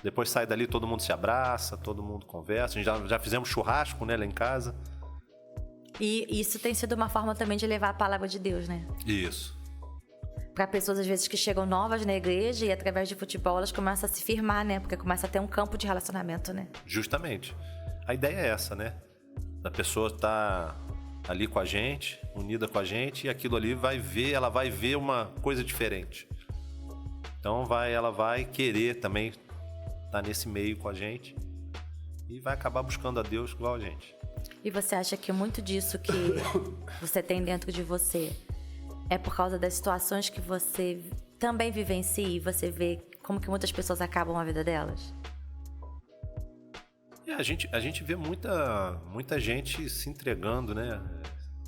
Depois sai dali, todo mundo se abraça, todo mundo conversa. A gente já fizemos churrasco, né, lá em casa. E isso tem sido uma forma também de levar a palavra de Deus, né? Isso. Para pessoas, às vezes, que chegam novas na igreja e através de futebol elas começam a se firmar, né? Porque começa a ter um campo de relacionamento, né? Justamente. A ideia é essa, né? A pessoa tá ali com a gente, unida com a gente, e aquilo ali ela vai ver uma coisa diferente. Então ela vai querer também estar nesse meio com a gente e vai acabar buscando a Deus igual a gente. E você acha que muito disso que você tem dentro de você é por causa das situações que você também vivencia e você vê como que muitas pessoas acabam a vida delas? A gente vê muita gente se entregando, né?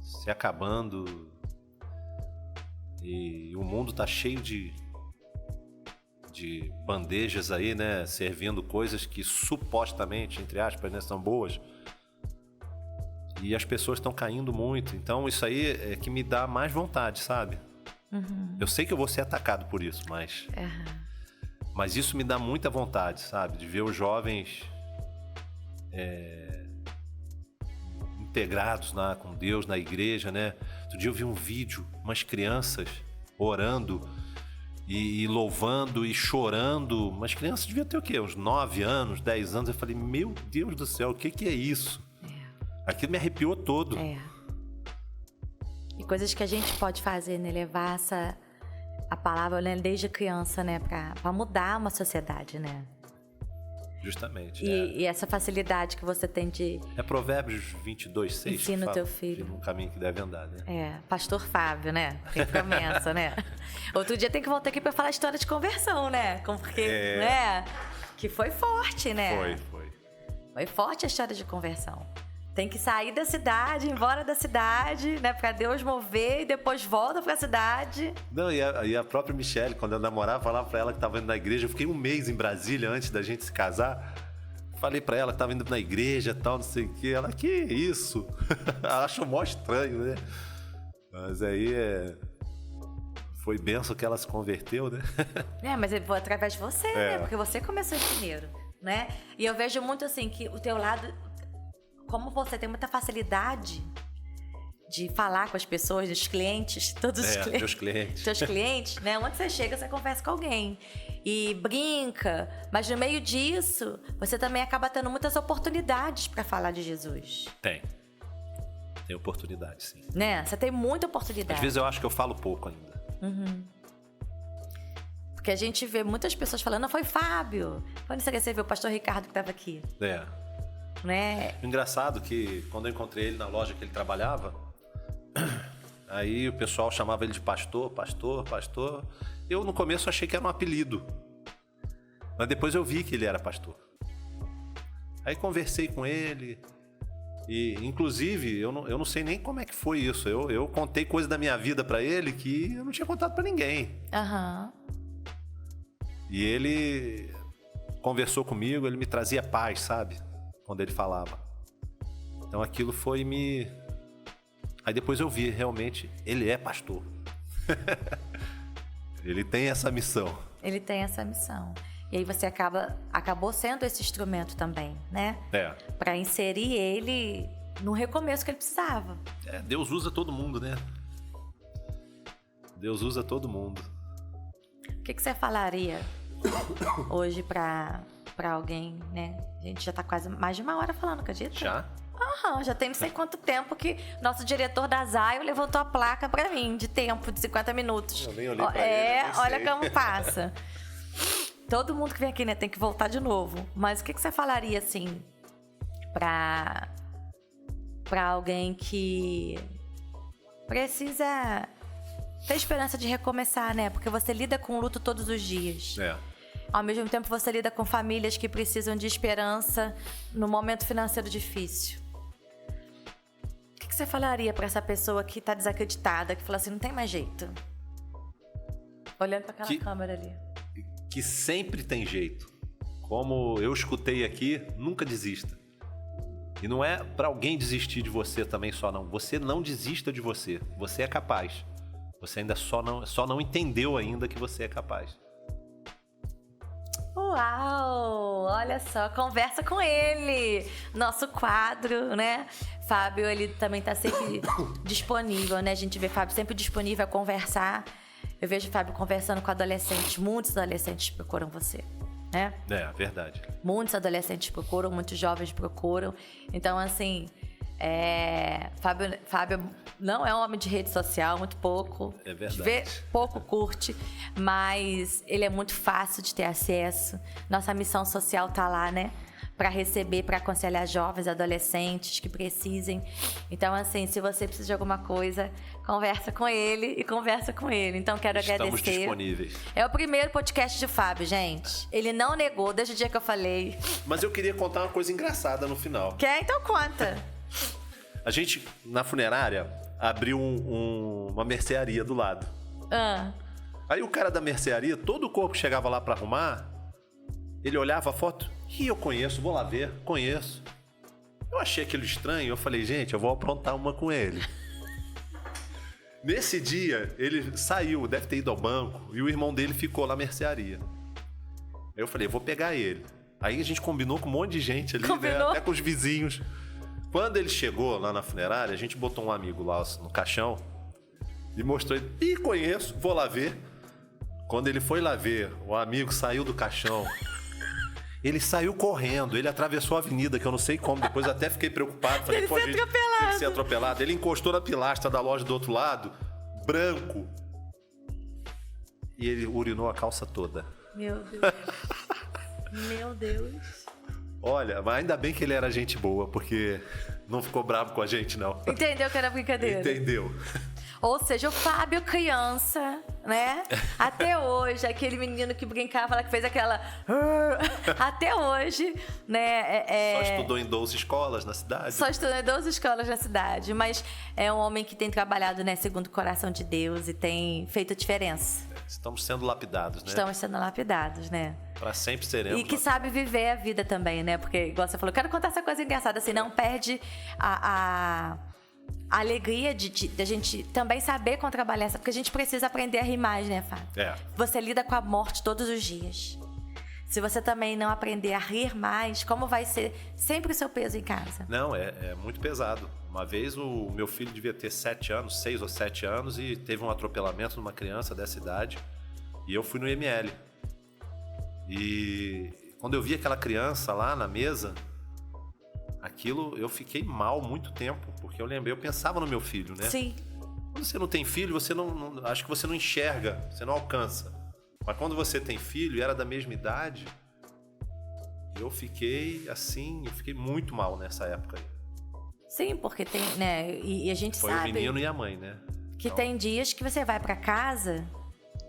Se acabando. E o mundo tá cheio de bandejas aí, né? Servindo coisas que supostamente, entre aspas, né, são boas. E as pessoas estão caindo muito. Então isso aí é que me dá mais vontade, sabe? Uhum. Eu sei que eu vou ser atacado por isso, mas... Mas isso me dá muita vontade, sabe? De ver os jovens... integrados com Deus, na igreja, né? Outro dia eu vi um vídeo, umas crianças orando e louvando e chorando. Umas crianças deviam ter o quê? Uns 9 anos, 10 anos. Eu falei, meu Deus do céu, o que é isso? Aquilo me arrepiou todo. E coisas que a gente pode fazer, né? Levar a palavra, né, desde criança, né? Pra mudar uma sociedade, né? Justamente. E essa facilidade que você tem de... É Provérbios 22:6. Ensina o teu filho. No caminho que deve andar, né? Pastor Fábio, né? Tem promessa, né? Outro dia tem que voltar aqui pra falar a história de conversão, né? Porque, né? Que foi forte, né? Foi forte a história de conversão. Tem que sair da cidade, ir embora da cidade, né? Pra Deus mover e depois volta pra cidade. Não, e a própria Michelle, quando eu namorava, falava pra ela que tava indo na igreja. Eu fiquei um mês em Brasília antes da gente se casar. Falei pra ela que tava indo na igreja e tal, não sei o quê. Ela, que isso? Ela achou mó estranho, né? Mas aí foi benção que ela se converteu, né? Mas foi através de você, né? Porque você começou primeiro, né? E eu vejo muito assim que o teu lado... Como você tem muita facilidade de falar com as pessoas, dos clientes, todos os clientes. Meus clientes. Teus clientes, né? Onde você chega, você conversa com alguém. E brinca. Mas no meio disso, você também acaba tendo muitas oportunidades para falar de Jesus. Tem oportunidade, sim. Né? Você tem muita oportunidade. Às vezes eu acho que eu falo pouco ainda. Porque a gente vê muitas pessoas falando, não, foi Fábio. Quando você viu o pastor Ricardo que estava aqui? Né? Engraçado que quando eu encontrei ele na loja que ele trabalhava, aí o pessoal chamava ele de pastor. Eu no começo achei que era um apelido, mas depois eu vi que ele era pastor. Aí conversei com ele e inclusive eu não sei nem como é que foi isso. Eu contei coisa da minha vida pra ele que eu não tinha contado pra ninguém. E ele conversou comigo, ele me trazia paz, sabe? Quando ele falava. Então aquilo foi me... Aí depois eu vi, realmente, ele é pastor. Ele tem essa missão. E aí você acabou sendo esse instrumento também, né? Para inserir ele no recomeço que ele precisava. Deus usa todo mundo, né? Deus usa todo mundo. O que você falaria hoje para alguém, né? A gente já tá quase mais de uma hora falando, acredita? Já? Já tem não sei quanto tempo que nosso diretor da Zaio levantou a placa pra mim, de tempo, de 50 minutos. Eu nem olhei pra ele, olha como passa. Todo mundo que vem aqui, né, tem que voltar de novo. Mas o que você falaria, assim, pra alguém que precisa ter esperança de recomeçar, né? Porque você lida com luto todos os dias. Ao mesmo tempo, você lida com famílias que precisam de esperança no momento financeiro difícil. O que você falaria pra essa pessoa que tá desacreditada, que fala assim, não tem mais jeito? Olhando pra aquela câmera ali. Que sempre tem jeito. Como eu escutei aqui, nunca desista. E não é pra alguém desistir de você também só não. Você não desista de você. Você é capaz. Você ainda só não entendeu ainda que você é capaz. Uau! Olha só, conversa com ele. Nosso quadro, né? Fábio, ele também tá sempre disponível, né? A gente vê Fábio sempre disponível a conversar. Eu vejo o Fábio conversando com adolescentes. Muitos adolescentes procuram você, né? Verdade. Muitos adolescentes procuram, muitos jovens procuram. Então, assim, Fábio não é um homem de rede social, muito pouco. É verdade. Pouco curte, mas ele é muito fácil de ter acesso. Nossa missão social tá lá, né? Para receber, para aconselhar jovens, adolescentes que precisem. Então, assim, se você precisa de alguma coisa, conversa com ele e conversa com ele. Então, quero agradecer. Estamos disponíveis. É o primeiro podcast de Fábio, gente. Ele não negou desde o dia que eu falei. Mas eu queria contar uma coisa engraçada no final. Quer? Então conta. A gente, na funerária, abriu uma mercearia do lado. Aí o cara da mercearia, todo o corpo que chegava lá pra arrumar, ele olhava a foto, eu conheço, vou lá ver, conheço. Eu achei aquilo estranho, eu falei, gente, eu vou aprontar uma com ele. Nesse dia, ele saiu, deve ter ido ao banco, e o irmão dele ficou na mercearia. Aí eu falei, vou pegar ele. Aí a gente combinou com um monte de gente ali, né? Até com os vizinhos. Quando ele chegou lá na funerária, a gente botou um amigo lá no caixão e mostrou ele. Conheço, vou lá ver. Quando ele foi lá ver, o amigo saiu do caixão. Ele saiu correndo, ele atravessou a avenida, que eu não sei como. Depois eu até fiquei preocupado. Falei, ele foi atropelado. Tem que ser atropelado. Ele encostou na pilastra da loja do outro lado, branco. E ele urinou a calça toda. Meu Deus. Meu Deus. Olha, mas ainda bem que ele era gente boa, porque não ficou bravo com a gente, não. Entendeu que era brincadeira? Entendeu. Ou seja, o Fábio criança, né? Até hoje, aquele menino que brincava lá, que fez aquela... Até hoje, né? Só estudou em 12 escolas na cidade. Só estudou em 12 escolas na cidade. Mas é um homem que tem trabalhado, né, segundo o coração de Deus e tem feito a diferença. Estamos sendo lapidados, né? Estamos sendo lapidados, né? Pra sempre seremos. E que sabe viver a vida também, né? Porque, igual você falou, eu quero contar essa coisa engraçada, assim, não perde a alegria de a gente também saber contrabalhar, porque a gente precisa aprender a rir mais, né, Fábio? Você lida com a morte todos os dias. Se você também não aprender a rir mais, como vai ser sempre o seu peso em casa? Não, é muito pesado. Uma vez o meu filho devia ter 7 anos, 6 ou 7 anos, e teve um atropelamento numa criança dessa idade. E eu fui no IML. E quando eu vi aquela criança lá na mesa, aquilo eu fiquei mal muito tempo, porque eu pensava no meu filho, né? Sim. Quando você não tem filho, você não acho que você não enxerga, você não alcança. Mas quando você tem filho e era da mesma idade, eu fiquei muito mal nessa época aí. Sim, porque tem, né? E a gente Foi sabe. o menino e a mãe, né? Que tem dias que você vai pra casa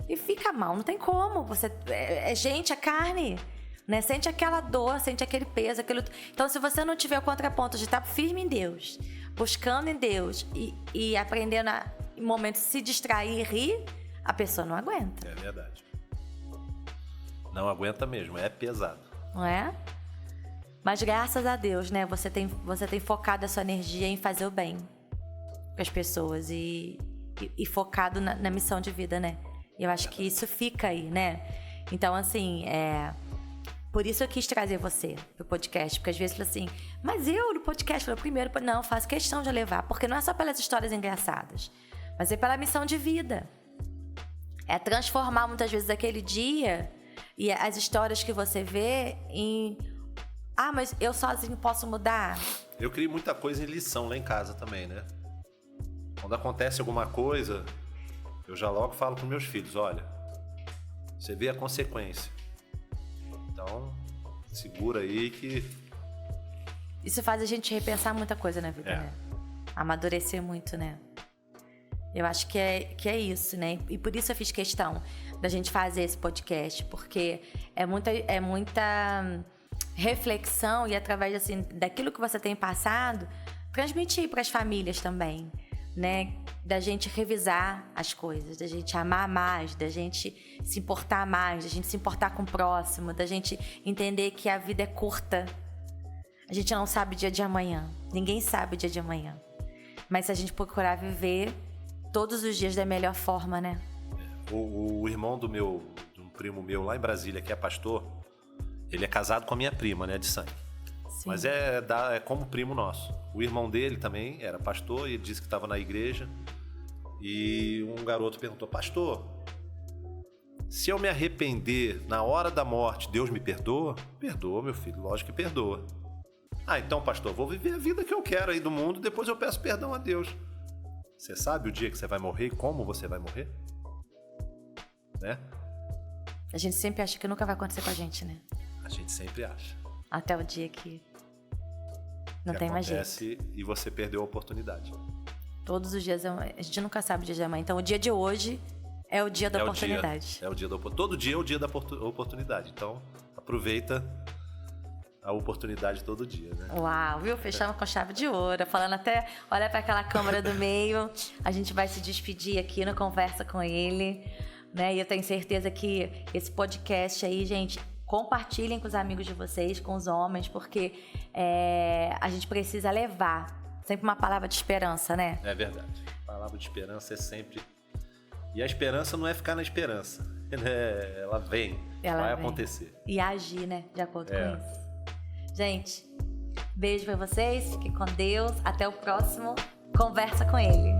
e fica mal, não tem como. Você é gente, é carne, né? Sente aquela dor, sente aquele peso, aquilo. Então, se você não tiver o contraponto de estar firme em Deus, buscando em Deus e aprendendo a, em momentos, se distrair e rir, a pessoa não aguenta. É verdade. Não aguenta mesmo, é pesado. Não é? Mas graças a Deus, né? Você tem focado a sua energia em fazer o bem com as pessoas e focado na missão de vida, né? E eu acho que isso fica aí, né? Então, assim, por isso eu quis trazer você pro podcast, porque às vezes fala assim, mas eu no podcast, falei, primeiro, não, faço questão de levar, porque não é só pelas histórias engraçadas, mas é pela missão de vida. É transformar muitas vezes aquele dia e as histórias que você vê em... Ah, mas eu sozinho posso mudar? Eu crio muita coisa em lição lá em casa também, né? Quando acontece alguma coisa, eu já logo falo pros meus filhos, olha, você vê a consequência. Então, segura aí que... Isso faz a gente repensar muita coisa na vida, né? Amadurecer muito, né? Eu acho que é isso, né? E por isso eu fiz questão da gente fazer esse podcast, porque é muita reflexão e através assim, daquilo que você tem passado, transmitir para as famílias também, né? Da gente revisar as coisas, da gente amar mais, da gente se importar mais, da gente se importar com o próximo, da gente entender que a vida é curta. A gente não sabe o dia de amanhã, ninguém sabe o dia de amanhã. Mas se a gente procurar viver todos os dias da melhor forma, né? O irmão de um primo meu lá em Brasília, que é pastor, ele é casado com a minha prima, né, de sangue. Sim. Mas é como primo nosso. O irmão dele também era pastor e ele disse que estava na igreja. E um garoto perguntou, pastor, se eu me arrepender na hora da morte, Deus me perdoa? Perdoa, meu filho, lógico que perdoa. Ah, então, pastor, vou viver a vida que eu quero aí do mundo, depois eu peço perdão a Deus. Você sabe o dia que você vai morrer e como você vai morrer? Né? A gente sempre acha que nunca vai acontecer com a gente, né? A gente sempre acha. Até o dia que não tem mais jeito. E você perdeu a oportunidade. Todos os dias, a gente nunca sabe o dia de amanhã. Então, o dia de hoje é o dia da oportunidade. Todo dia é o dia da oportunidade. Então, aproveita a oportunidade todo dia, né? Uau, viu? Fechamos com chave de ouro. Falando até, olha para aquela câmera do meio. A gente vai se despedir aqui no Conversa com ele, né? E eu tenho certeza que esse podcast aí, gente, compartilhem com os amigos de vocês, com os homens, porque a gente precisa levar sempre uma palavra de esperança, né? É verdade. A palavra de esperança é sempre... E a esperança não é ficar na esperança. Ela vem, vai acontecer. E agir, né? De acordo com isso. Gente, beijo pra vocês, fiquem com Deus. Até o próximo Conversa com ele.